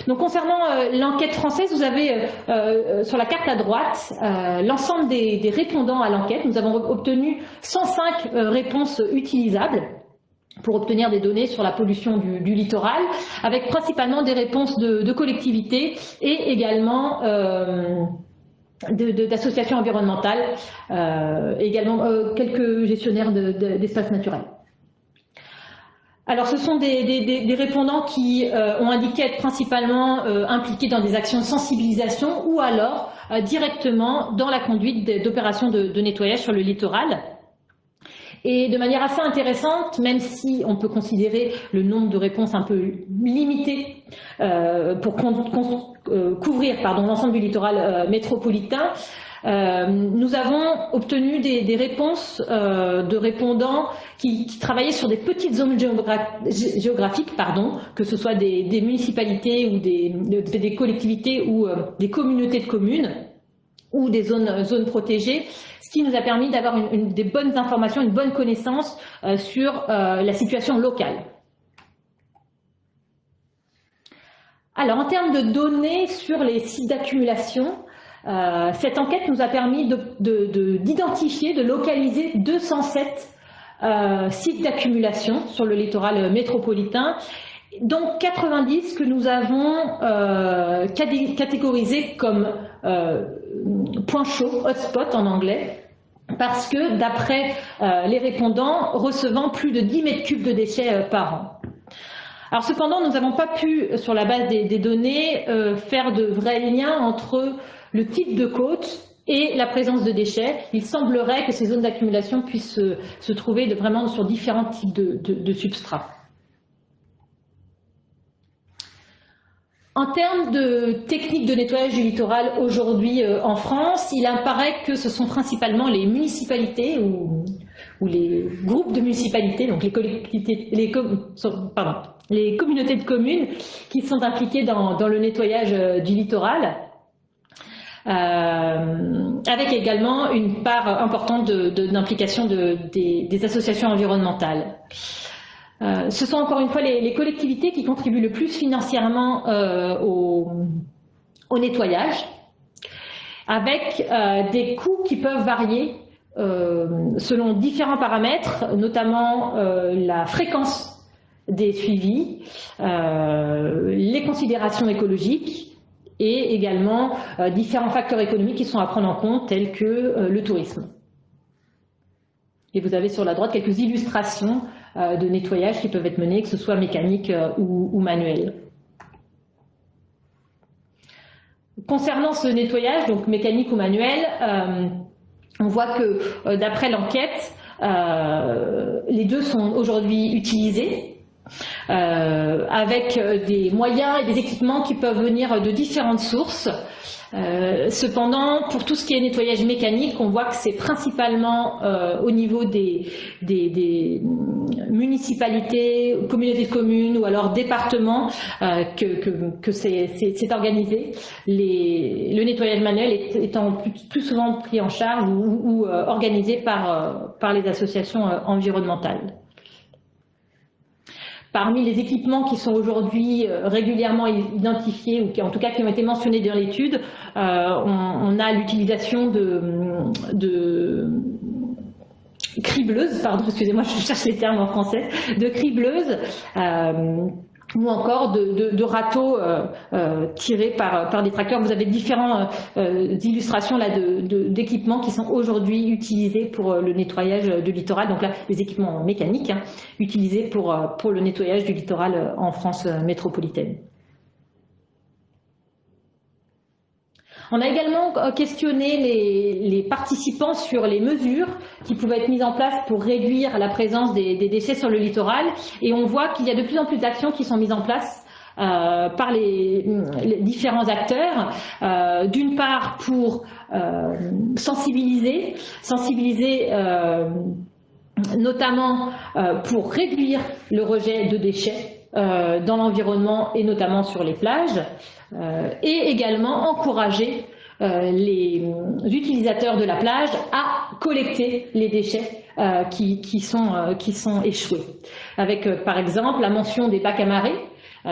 Donc, concernant l'enquête française, vous avez sur la carte à droite l'ensemble des répondants à l'enquête. Nous avons obtenu 105 réponses utilisables pour obtenir des données sur la pollution du littoral, avec principalement des réponses de collectivités et également d'associations environnementales, également quelques gestionnaires d'espaces naturels. Alors ce sont des répondants qui ont indiqué être principalement impliqués dans des actions de sensibilisation ou alors directement dans la conduite d'opérations de nettoyage sur le littoral. Et de manière assez intéressante, même si on peut considérer le nombre de réponses un peu limité pour couvrir l'ensemble du littoral métropolitain, nous avons obtenu des réponses de répondants qui travaillaient sur des petites zones géographiques, que ce soit des municipalités ou des collectivités ou des communautés de communes ou des zones protégées, ce qui nous a permis d'avoir des bonnes informations, une bonne connaissance sur la situation locale. Alors, en termes de données sur les sites d'accumulation, cette enquête nous a permis d'identifier, de localiser 207 sites d'accumulation sur le littoral métropolitain, dont 90 que nous avons catégorisés comme points chauds, hotspot en anglais, parce que d'après les répondants recevant plus de 10 mètres cubes de déchets par an. Alors cependant, nous n'avons pas pu, sur la base des données, faire de vrais liens entre le type de côte et la présence de déchets. Il semblerait que ces zones d'accumulation puissent se trouver vraiment sur différents types de substrats. En termes de techniques de nettoyage du littoral aujourd'hui en France, il apparaît que ce sont principalement les municipalités ou les groupes de municipalités, donc les communautés de communes qui sont impliquées dans le nettoyage du littoral, avec également une part importante d'implication des associations environnementales. Ce sont encore une fois les collectivités qui contribuent le plus financièrement au nettoyage, avec des coûts qui peuvent varier selon différents paramètres, notamment la fréquence des suivis, les considérations écologiques et également différents facteurs économiques qui sont à prendre en compte, tels que le tourisme. Et vous avez sur la droite quelques illustrations de nettoyage qui peuvent être menés, que ce soit mécanique ou manuel. Concernant ce nettoyage, donc mécanique ou manuel, on voit que d'après l'enquête, les deux sont aujourd'hui utilisés avec des moyens et des équipements qui peuvent venir de différentes sources. Cependant, pour tout ce qui est nettoyage mécanique, on voit que c'est principalement au niveau des municipalités, communautés de communes ou alors départements que c'est organisé. Le nettoyage manuel étant plus souvent pris en charge ou organisé par les associations environnementales. Parmi les équipements qui sont aujourd'hui régulièrement identifiés ou qui, en tout cas qui ont été mentionnés dans l'étude, on a l'utilisation de cribleuses, pardon, excusez-moi, je cherche les termes en français, de cribleuses ou encore de râteaux tirés par des tracteurs. Vous avez différentes illustrations d'équipements qui sont aujourd'hui utilisés pour le nettoyage du littoral. Donc là, des équipements mécaniques utilisés pour le nettoyage du littoral en France métropolitaine. On a également questionné les participants sur les mesures qui pouvaient être mises en place pour réduire la présence des déchets sur le littoral, et on voit qu'il y a de plus en plus d'actions qui sont mises en place par les différents acteurs, d'une part pour sensibiliser notamment pour réduire le rejet de déchets dans l'environnement et notamment sur les plages, et également encourager les utilisateurs de la plage à collecter les déchets qui sont échoués. Avec par exemple la mention des bacs à marée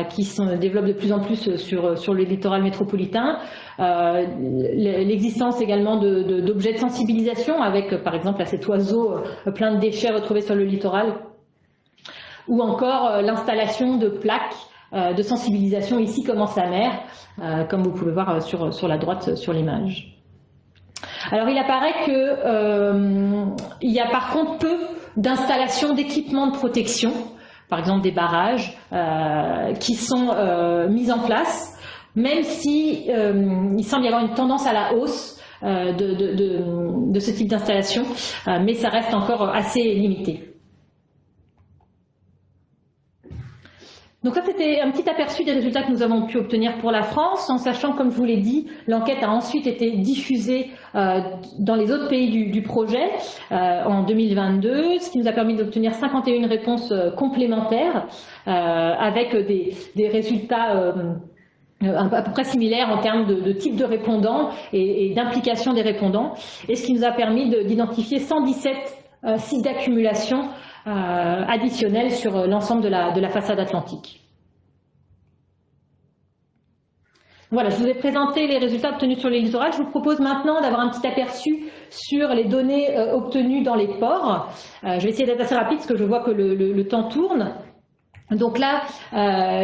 qui se développent de plus en plus sur le littoral métropolitain, l'existence également d'objets de sensibilisation avec par exemple là, cet oiseau plein de déchets retrouvés sur le littoral, ou encore l'installation de plaques de sensibilisation ici comme en sa mer, comme vous pouvez voir sur la droite sur l'image. Alors il apparaît qu'il y a par contre peu d'installations d'équipements de protection, par exemple des barrages, qui sont mis en place, même si il semble y avoir une tendance à la hausse de ce type d'installation, mais ça reste encore assez limité. Donc ça, c'était un petit aperçu des résultats que nous avons pu obtenir pour la France, en sachant, comme je vous l'ai dit, l'enquête a ensuite été diffusée dans les autres pays du projet en 2022, ce qui nous a permis d'obtenir 51 réponses complémentaires avec des résultats à peu près similaires en termes de type de répondants et d'implication des répondants, et ce qui nous a permis d'identifier 117 sites d'accumulation additionnels sur l'ensemble de la façade atlantique. Voilà, je vous ai présenté les résultats obtenus sur les littorales. Je vous propose maintenant d'avoir un petit aperçu sur les données obtenues dans les ports. Je vais essayer d'être assez rapide parce que je vois que le temps tourne. Donc là,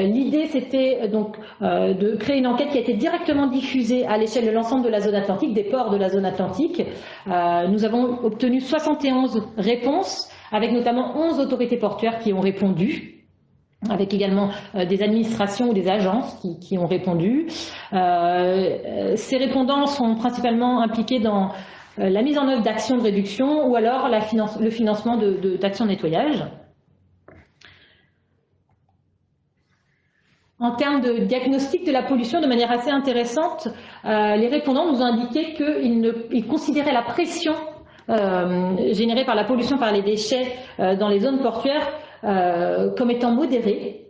l'idée c'était donc de créer une enquête qui a été directement diffusée à l'échelle de l'ensemble de la zone atlantique, des ports de la zone atlantique. Nous avons obtenu 71 réponses, avec notamment 11 autorités portuaires qui ont répondu, avec également des administrations ou des agences qui ont répondu. Ces répondants sont principalement impliqués dans la mise en œuvre d'actions de réduction ou alors le financement d'actions de nettoyage. En termes de diagnostic de la pollution, de manière assez intéressante, les répondants nous ont indiqué qu'ils considéraient la pression générée par la pollution par les déchets dans les zones portuaires comme étant modérée,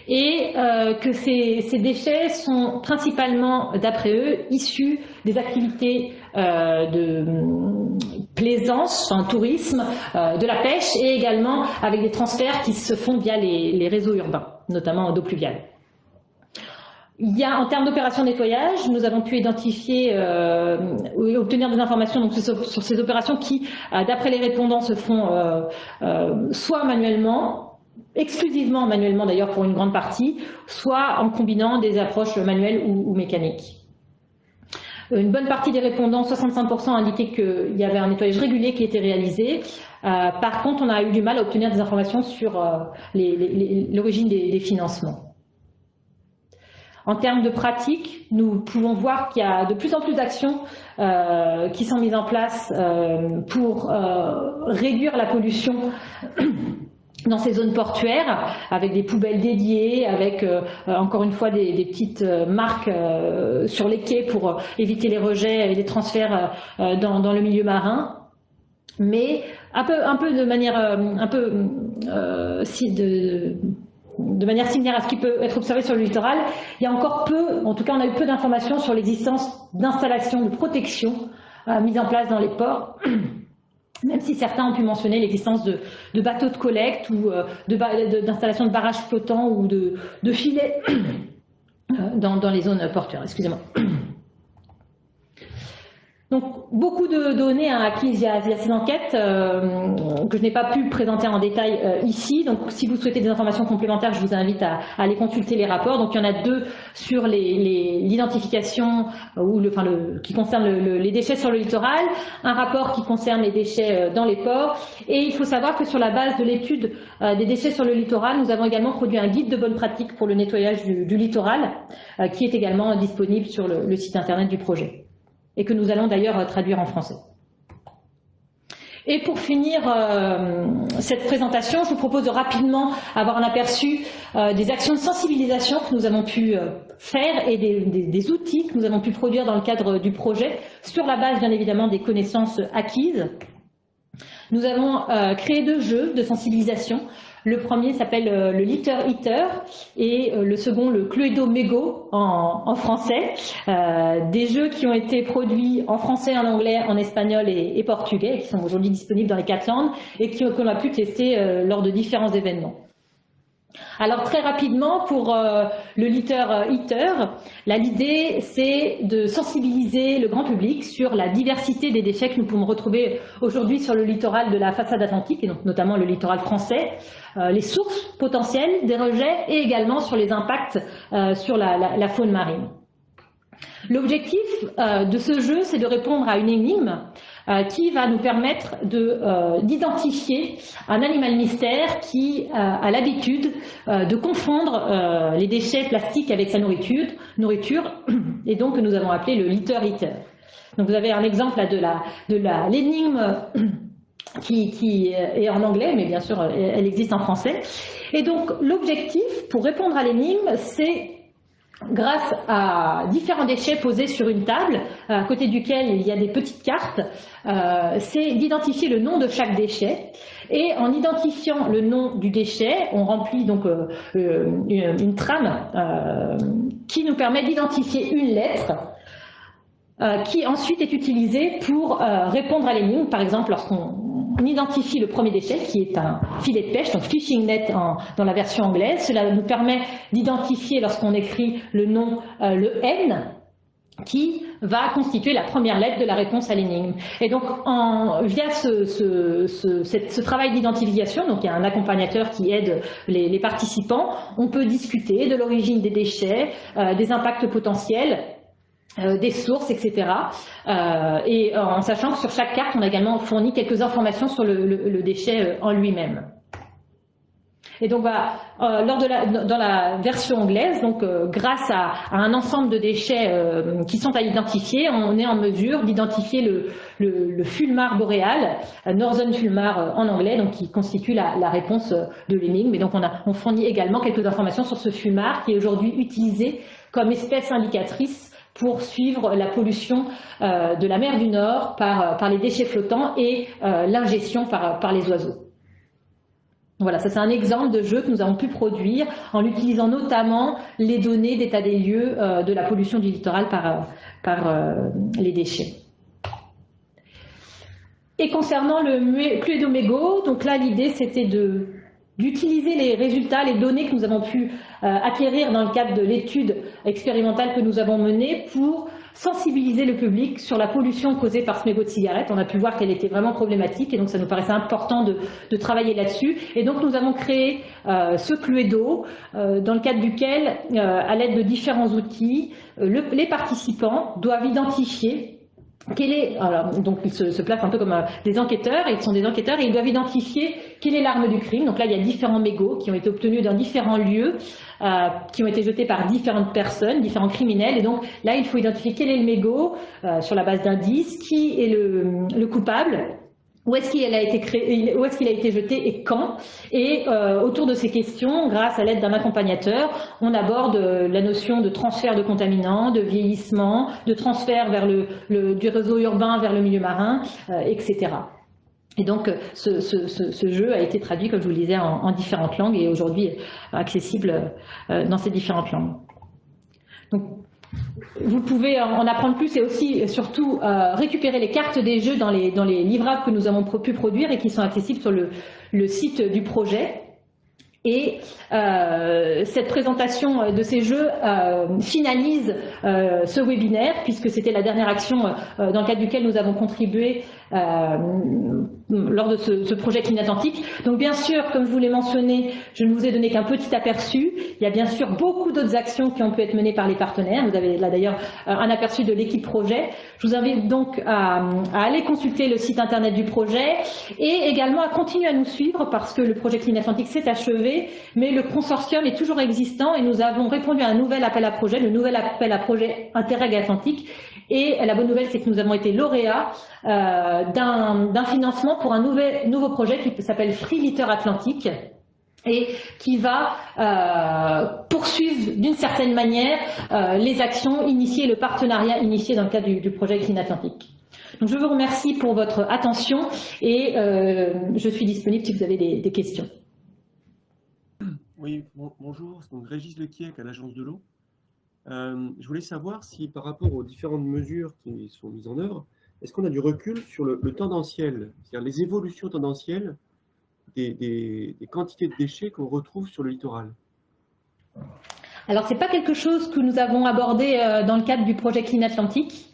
et que ces déchets sont principalement, d'après eux, issus des activités de plaisance, enfin tourisme, de la pêche, et également avec des transferts qui se font via les réseaux urbains, notamment d'eau pluviale. Il y a, en termes d'opérations de nettoyage, nous avons pu identifier et obtenir des informations donc, sur ces opérations qui, d'après les répondants, se font soit manuellement, exclusivement manuellement d'ailleurs pour une grande partie, soit en combinant des approches manuelles ou mécaniques. Une bonne partie des répondants, 65%, indiquaient qu'il y avait un nettoyage régulier qui était réalisé. Par contre, on a eu du mal à obtenir des informations sur l'origine des financements. En termes de pratique, nous pouvons voir qu'il y a de plus en plus d'actions qui sont mises en place pour réduire la pollution dans ces zones portuaires, avec des poubelles dédiées, avec encore une fois des petites marques sur les quais pour éviter les rejets et les transferts dans le milieu marin. Mais un peu de manière de manière similaire à ce qui peut être observé sur le littoral, il y a encore peu, en tout cas on a eu peu d'informations sur l'existence d'installations de protection mises en place dans les ports, même si certains ont pu mentionner l'existence de bateaux de collecte ou d'installations de barrages flottants ou de filets dans les zones portuaires. Excusez-moi. Donc, beaucoup de données acquises via ces enquêtes que je n'ai pas pu présenter en détail ici. Donc, si vous souhaitez des informations complémentaires, je vous invite à aller consulter les rapports. Donc, il y en a 2 sur l'identification qui concerne les déchets sur le littoral, un rapport qui concerne les déchets dans les ports. Et il faut savoir que sur la base de l'étude des déchets sur le littoral, nous avons également produit un guide de bonnes pratiques pour le nettoyage du littoral, qui est également disponible sur le site internet du projet, et que nous allons d'ailleurs traduire en français. Et pour finir cette présentation, je vous propose de rapidement avoir un aperçu des actions de sensibilisation que nous avons pu faire et des outils que nous avons pu produire dans le cadre du projet, sur la base bien évidemment des connaissances acquises. Nous avons créé 2 jeux de sensibilisation. Le premier s'appelle le Litter Eater et le second le Cluedo Mego en français. Des jeux qui ont été produits en français, en anglais, en espagnol et portugais, et qui sont aujourd'hui disponibles dans les 4 langues et qu'on a pu tester lors de différents événements. Alors très rapidement, pour le Litter Eater, l'idée c'est de sensibiliser le grand public sur la diversité des déchets que nous pouvons retrouver aujourd'hui sur le littoral de la façade atlantique, et donc notamment le littoral français, les sources potentielles des rejets et également sur les impacts sur la faune marine. L'objectif de ce jeu, c'est de répondre à une énigme qui va nous permettre d'identifier un animal mystère qui a l'habitude de confondre les déchets plastiques avec sa nourriture, et donc que nous avons appelé le Litter Eater. Donc vous avez un exemple là de l'énigme qui est en anglais, mais bien sûr elle existe en français. Et donc l'objectif pour répondre à l'énigme, c'est, grâce à différents déchets posés sur une table, à côté duquel il y a des petites cartes, c'est d'identifier le nom de chaque déchet. Et en identifiant le nom du déchet, on remplit donc une trame qui nous permet d'identifier une lettre qui ensuite est utilisée pour répondre à l'énigme. Par exemple, lorsqu'on identifie le premier déchet, qui est un filet de pêche, donc fishing net dans la version anglaise, cela nous permet d'identifier, lorsqu'on écrit le nom, le N, qui va constituer la première lettre de la réponse à l'énigme. Et donc, via ce travail d'identification, donc il y a un accompagnateur qui aide les participants, on peut discuter de l'origine des déchets, des impacts potentiels, des sources, etc. Et en sachant que sur chaque carte, on a également fourni quelques informations sur le déchet en lui-même. Et donc, dans la version anglaise, donc, grâce à un ensemble de déchets qui sont à identifier, on est en mesure d'identifier le fulmar boréal, Northern fulmar en anglais, donc qui constitue la réponse de l'énigme. Et donc, on fournit également quelques informations sur ce fulmar qui est aujourd'hui utilisé comme espèce indicatrice pour suivre la pollution de la mer du Nord par les déchets flottants et l'ingestion par les oiseaux. Voilà, ça c'est un exemple de jeu que nous avons pu produire en utilisant notamment les données d'état des lieux de la pollution du littoral par les déchets. Et concernant le Cluedo Mego, donc là l'idée c'était d'utiliser les résultats, les données que nous avons pu acquérir dans le cadre de l'étude expérimentale que nous avons menée pour sensibiliser le public sur la pollution causée par ce mégot de cigarette. On a pu voir qu'elle était vraiment problématique et donc ça nous paraissait important de travailler là-dessus. Et donc nous avons créé ce Cluedo dans le cadre duquel, à l'aide de différents outils, les participants doivent identifier donc ils se placent un peu comme des enquêteurs, et ils sont des enquêteurs et ils doivent identifier quelle est l'arme du crime. Donc là il y a différents mégots qui ont été obtenus dans différents lieux, qui ont été jetés par différentes personnes, différents criminels, et donc là il faut identifier quel est le mégot sur la base d'indices, qui est le coupable, où est-ce qu'il a été créé, où est-ce qu'il a été jeté et quand. Et autour de ces questions, grâce à l'aide d'un accompagnateur, on aborde la notion de transfert de contaminants, de vieillissement, de transfert vers du réseau urbain vers le milieu marin, etc. Et donc ce jeu a été traduit, comme je vous le disais, en différentes langues et aujourd'hui accessible dans ces différentes langues. Donc, vous pouvez en apprendre plus et aussi surtout récupérer les cartes des jeux dans les livrables que nous avons pu produire et qui sont accessibles sur le site du projet. Et cette présentation de ces jeux finalise ce webinaire, puisque c'était la dernière action dans le cadre duquel nous avons contribué lors de ce projet Clinatantique. Donc bien sûr, comme je vous l'ai mentionné, je ne vous ai donné qu'un petit aperçu. Il y a bien sûr beaucoup d'autres actions qui ont pu être menées par les partenaires. Vous avez là d'ailleurs un aperçu de l'équipe projet. Je vous invite donc à aller consulter le site internet du projet et également à continuer à nous suivre parce que le projet Clinatantique s'est achevé, mais le consortium est toujours existant et nous avons répondu à un nouvel appel à projet, le nouvel appel à projet Interreg Atlantique. Et la bonne nouvelle, c'est que nous avons été lauréats d'un financement pour un nouveau projet qui s'appelle Free Litter Atlantique et qui va poursuivre d'une certaine manière les actions initiées, le partenariat initié dans le cadre du projet Clean Atlantique. Donc je vous remercie pour votre attention et je suis disponible si vous avez des questions. Oui, bonjour, c'est donc Régis Lequiec à l'Agence de l'eau. Je voulais savoir si par rapport aux différentes mesures qui sont mises en œuvre, est-ce qu'on a du recul sur le tendanciel, c'est-à-dire les évolutions tendancielles des quantités de déchets qu'on retrouve sur le littoral? Alors, ce n'est pas quelque chose que nous avons abordé dans le cadre du projet Clean Atlantique,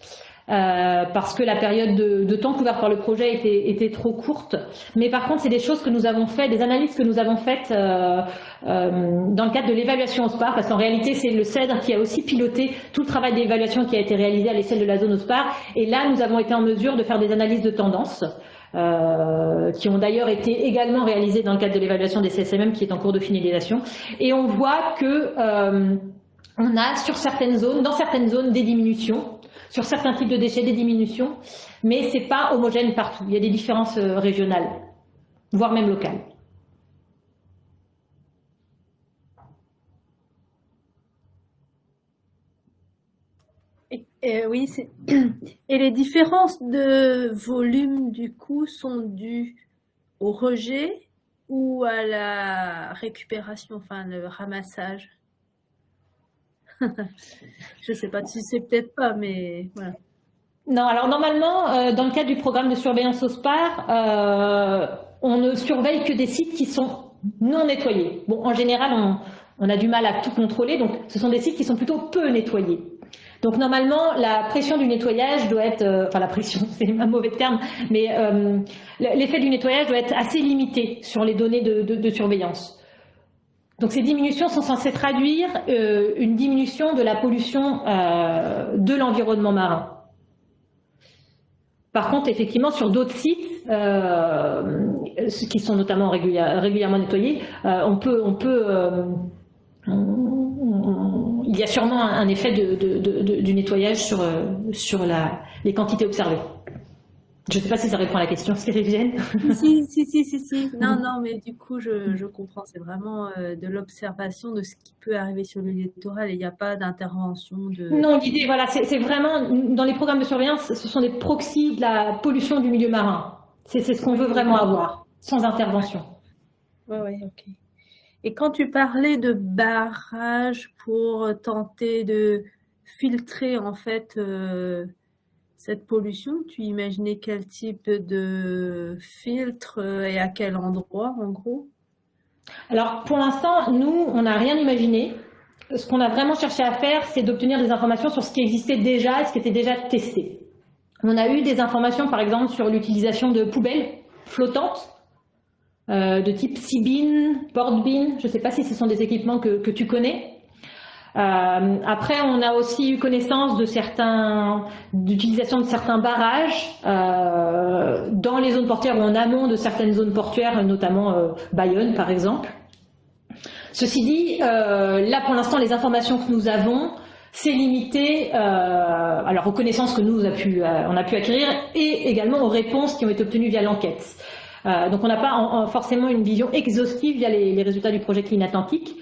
parce que la période de temps couverte par le projet était trop courte. Mais par contre, c'est des choses que nous avons fait, des analyses que nous avons faites dans le cadre de l'évaluation OSPAR, parce qu'en réalité, c'est le CEDRE qui a aussi piloté tout le travail d'évaluation qui a été réalisé à l'échelle de la zone OSPAR. Et là, nous avons été en mesure de faire des analyses de tendance, qui ont d'ailleurs été également réalisées dans le cadre de l'évaluation des CSMM qui est en cours de finalisation. Et on voit que on a sur certaines zones, dans certaines zones, des diminutions, sur certains types de déchets, des diminutions, mais ce n'est pas homogène partout. Il y a des différences régionales, voire même locales. Oui, et les différences de volume du coup sont dues au rejet ou à la récupération, enfin le ramassage? Je ne sais pas, tu sais peut-être pas, mais voilà. Non, alors normalement, dans le cadre du programme de surveillance OSPAR, on ne surveille que des sites qui sont non nettoyés. Bon, en général, on a du mal à tout contrôler, donc ce sont des sites qui sont plutôt peu nettoyés. Donc normalement, la pression du nettoyage doit être, enfin la pression, c'est un mauvais terme, mais l'effet du nettoyage doit être assez limité sur les données de surveillance. Donc ces diminutions sont censées traduire une diminution de la pollution de l'environnement marin. Par contre, effectivement, sur d'autres sites, qui sont notamment régulièrement nettoyés, il y a sûrement un effet du nettoyage sur les quantités observées. Je ne sais pas si ça répond à la question, Cyril. Si. Non, mais du coup, je comprends. C'est vraiment de l'observation de ce qui peut arriver sur le littoral et il n'y a pas d'intervention de... Non, l'idée, voilà, c'est vraiment, dans les programmes de surveillance, ce sont des proxys de la pollution du milieu marin. C'est ce qu'on veut vraiment avoir, sans intervention. Oui, ok. Et quand tu parlais de barrage pour tenter de filtrer, en fait, cette pollution, tu imaginais quel type de filtre et à quel endroit, en gros? Alors, pour l'instant, nous, on n'a rien imaginé. Ce qu'on a vraiment cherché à faire, c'est d'obtenir des informations sur ce qui existait déjà et ce qui était déjà testé. On a eu des informations, par exemple, sur l'utilisation de poubelles flottantes, de type Sea-Bin, Port-Bin. Je ne sais pas si ce sont des équipements que tu connais. Après, on a aussi eu connaissance d'utilisation de certains barrages dans les zones portuaires ou en amont de certaines zones portuaires, notamment Bayonne par exemple. Ceci dit, là pour l'instant, les informations que nous avons, c'est limité aux connaissances que nous on a pu acquérir et également aux réponses qui ont été obtenues via l'enquête. Donc on n'a pas forcément une vision exhaustive via les résultats du projet Clean Atlantique.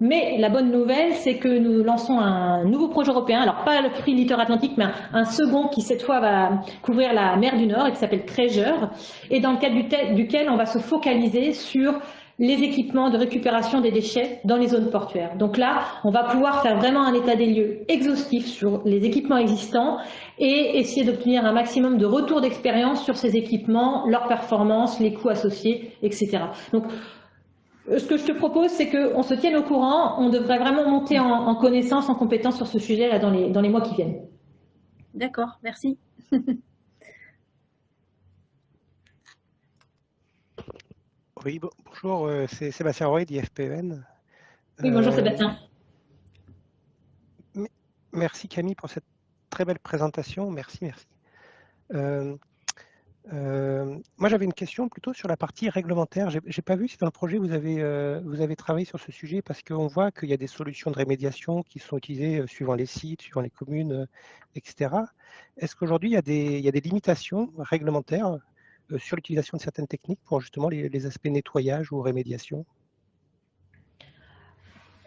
Mais la bonne nouvelle, c'est que nous lançons un nouveau projet européen, alors pas le Free Litter Atlantique, mais un second qui cette fois va couvrir la mer du Nord et qui s'appelle Treasure, et dans le cadre duquel on va se focaliser sur les équipements de récupération des déchets dans les zones portuaires. Donc là, on va pouvoir faire vraiment un état des lieux exhaustif sur les équipements existants et essayer d'obtenir un maximum de retours d'expérience sur ces équipements, leurs performances, les coûts associés, etc. Donc, Ce que je te propose, c'est qu'on se tienne au courant. On devrait vraiment monter en connaissance, en compétence sur ce sujet-là dans les mois qui viennent. D'accord, merci. Oui, bonjour, c'est Sébastien Roy d'IFPEN. Oui, bonjour Sébastien. Merci Camille pour cette très belle présentation. Merci. Moi, j'avais une question plutôt sur la partie réglementaire. J'ai pas vu si dans le projet vous avez travaillé sur ce sujet, parce qu'on voit qu'il y a des solutions de rémédiation qui sont utilisées suivant les sites, suivant les communes, etc. Est-ce qu'aujourd'hui il y a des limitations réglementaires sur l'utilisation de certaines techniques pour justement les aspects nettoyage ou rémédiation?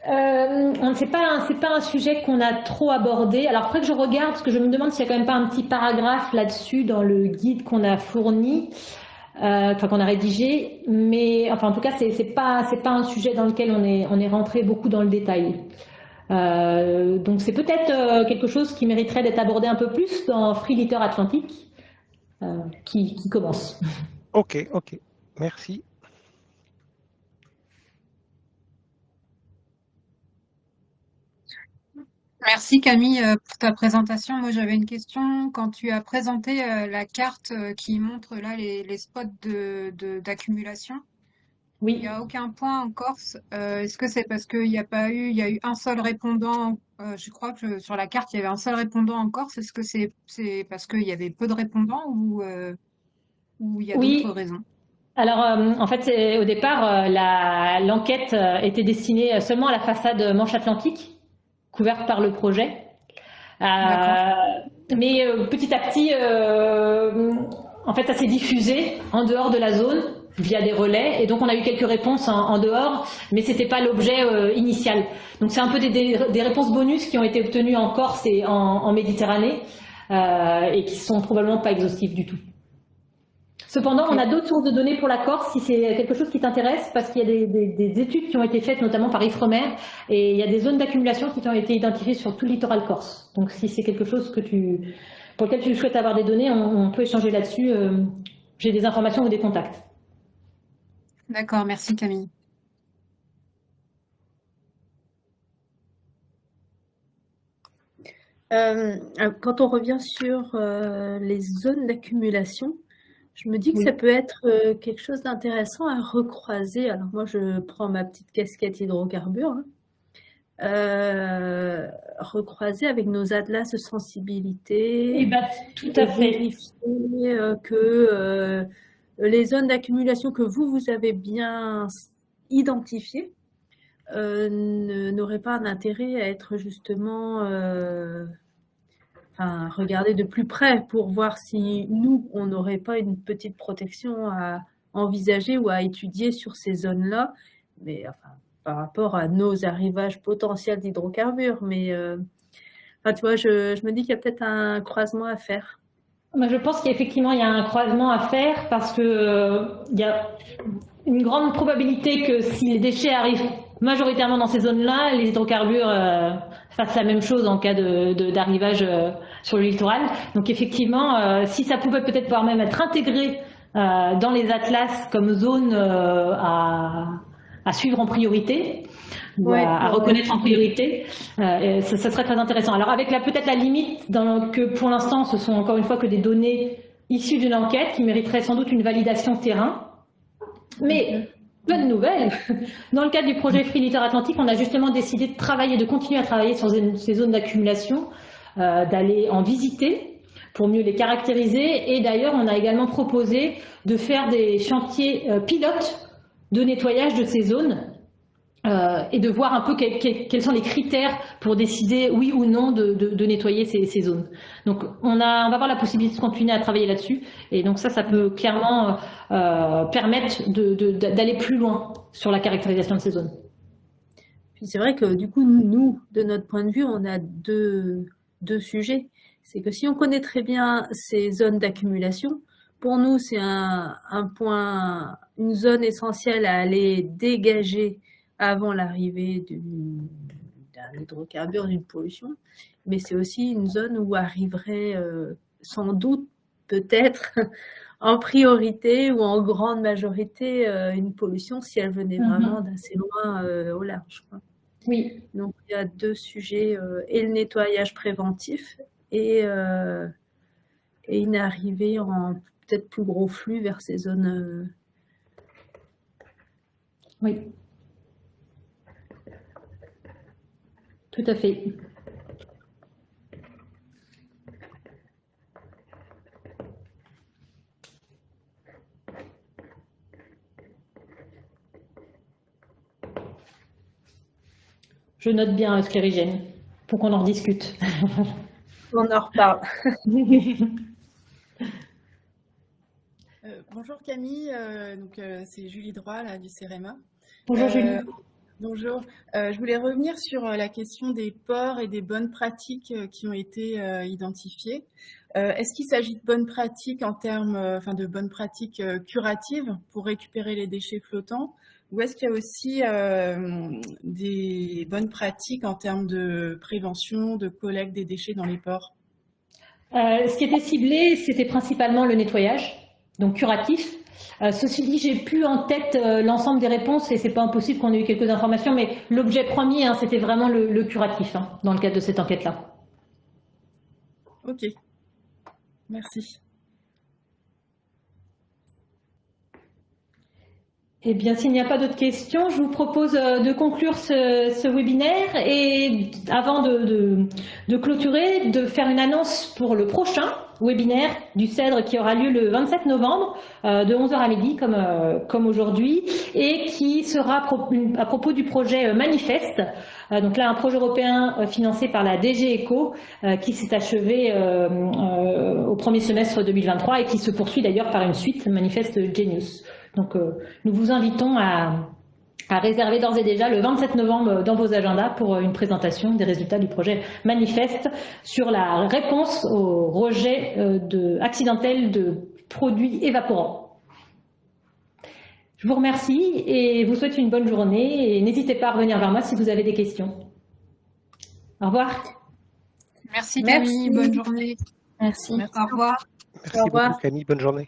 C'est pas un sujet qu'on a trop abordé. Alors, après que je regarde, parce que je me demande s'il n'y a quand même pas un petit paragraphe là-dessus dans le guide qu'on a fourni, enfin qu'on a rédigé. Mais enfin, en tout cas, c'est pas un sujet dans lequel on est rentré beaucoup dans le détail. Donc, c'est peut-être quelque chose qui mériterait d'être abordé un peu plus dans Free Litter Atlantique, qui commence. Ok, merci. Merci Camille pour ta présentation. Moi j'avais une question. Quand tu as présenté la carte qui montre là les spots d'accumulation, il Oui. n'y a aucun point en Corse. Est-ce que c'est parce qu'il y a eu un seul répondant? Je crois que sur la carte il y avait un seul répondant en Corse. Est-ce que c'est parce qu'il y avait peu de répondants ou il y a Oui. d'autres raisons? Alors, en fait, au départ, l'enquête était destinée seulement à la façade Manche Atlantique, couverte par le projet. Mais petit à petit, en fait, ça s'est diffusé en dehors de la zone via des relais, et donc on a eu quelques réponses en dehors, mais c'était pas l'objet initial. Donc c'est un peu des réponses bonus qui ont été obtenues en Corse et en Méditerranée, et qui sont probablement pas exhaustives du tout. Cependant, on a d'autres sources de données pour la Corse, si c'est quelque chose qui t'intéresse, parce qu'il y a des études qui ont été faites, notamment par Ifremer, et il y a des zones d'accumulation qui ont été identifiées sur tout le littoral corse. Donc si c'est quelque chose pour lequel tu souhaites avoir des données, on peut échanger là-dessus. J'ai des informations ou des contacts. D'accord, merci Camille. Quand on revient sur les zones d'accumulation, je me dis que ça peut être quelque chose d'intéressant à recroiser. Alors moi, je prends ma petite casquette hydrocarbures, recroiser avec nos atlas de sensibilité. Eh ben, tout à fait. Vérifier que les zones d'accumulation que vous avez bien identifiées n'auraient pas un intérêt à être justement regarder de plus près pour voir si nous, on n'aurait pas une petite protection à envisager ou à étudier sur ces zones-là, mais enfin, par rapport à nos arrivages potentiels d'hydrocarbures. Mais tu vois, je me dis qu'il y a peut-être un croisement à faire. Je pense qu'effectivement, il y a un croisement à faire, parce que il y a une grande probabilité que si les déchets arrivent majoritairement dans ces zones-là, les hydrocarbures fassent la même chose en cas d'arrivage sur le littoral. Donc effectivement, si ça pouvait peut-être pouvoir même être intégré dans les atlas comme zone à suivre en priorité, ou à reconnaître en priorité, ça serait très intéressant. Alors avec peut-être la limite que pour l'instant ce sont encore une fois que des données issues d'une enquête qui mériteraient sans doute une validation terrain. Mais bonne nouvelle, dans le cadre du projet Free Litter Atlantique, on a justement décidé de continuer à travailler sur ces zones d'accumulation, d'aller en visiter pour mieux les caractériser, et d'ailleurs on a également proposé de faire des chantiers pilotes de nettoyage de ces zones, et de voir un peu quels sont les critères pour décider oui ou non de nettoyer ces zones. Donc on va avoir la possibilité de continuer à travailler là-dessus, et donc ça peut clairement permettre d'aller plus loin sur la caractérisation de ces zones. Puis c'est vrai que du coup, nous, de notre point de vue, on a deux sujets. C'est que si on connaît très bien ces zones d'accumulation, pour nous c'est un point, une zone essentielle à aller dégager avant l'arrivée d'un hydrocarbure, d'une pollution, mais c'est aussi une zone où arriverait sans doute peut-être en priorité ou en grande majorité une pollution si elle venait vraiment d'assez loin au large, quoi. Oui. Donc, il y a 2 sujets, et le nettoyage préventif et une arrivée en peut-être plus gros flux vers ces zones. Oui. Tout à fait. Je note bien sclérigène pour qu'on en rediscute. On en reparle. Bonjour Camille, c'est Julie Droit là, du CEREMA. Bonjour Julie. Bonjour. Je voulais revenir sur la question des ports et des bonnes pratiques qui ont été identifiées. Est-ce qu'il s'agit de bonnes pratiques en termes, de bonnes pratiques curatives pour récupérer les déchets flottants, ou est-ce qu'il y a aussi des bonnes pratiques en termes de prévention, de collecte des déchets dans les ports? Ce qui était ciblé, c'était principalement le nettoyage, donc curatif. Ceci dit, j'ai plus en tête l'ensemble des réponses et c'est pas impossible qu'on ait eu quelques informations, mais l'objet premier, c'était vraiment le curatif dans le cadre de cette enquête-là. Ok, merci. Eh bien, s'il n'y a pas d'autres questions, je vous propose de conclure ce webinaire et avant de clôturer, de faire une annonce pour le prochain webinaire du CEDRE qui aura lieu le 27 novembre de 11h à midi comme aujourd'hui et qui sera à propos du projet Manifeste. Donc là, un projet européen financé par la DG ECO qui s'est achevé au premier semestre 2023 et qui se poursuit d'ailleurs par une suite, Manifeste Genius. Donc, nous vous invitons à réserver d'ores et déjà le 27 novembre dans vos agendas pour une présentation des résultats du projet Manifeste sur la réponse au rejet accidentel de produits évaporants. Je vous remercie et vous souhaite une bonne journée et n'hésitez pas à revenir vers moi si vous avez des questions. Au revoir. Merci Camille, bonne journée. Merci. Au revoir. Merci beaucoup Camille, bonne journée.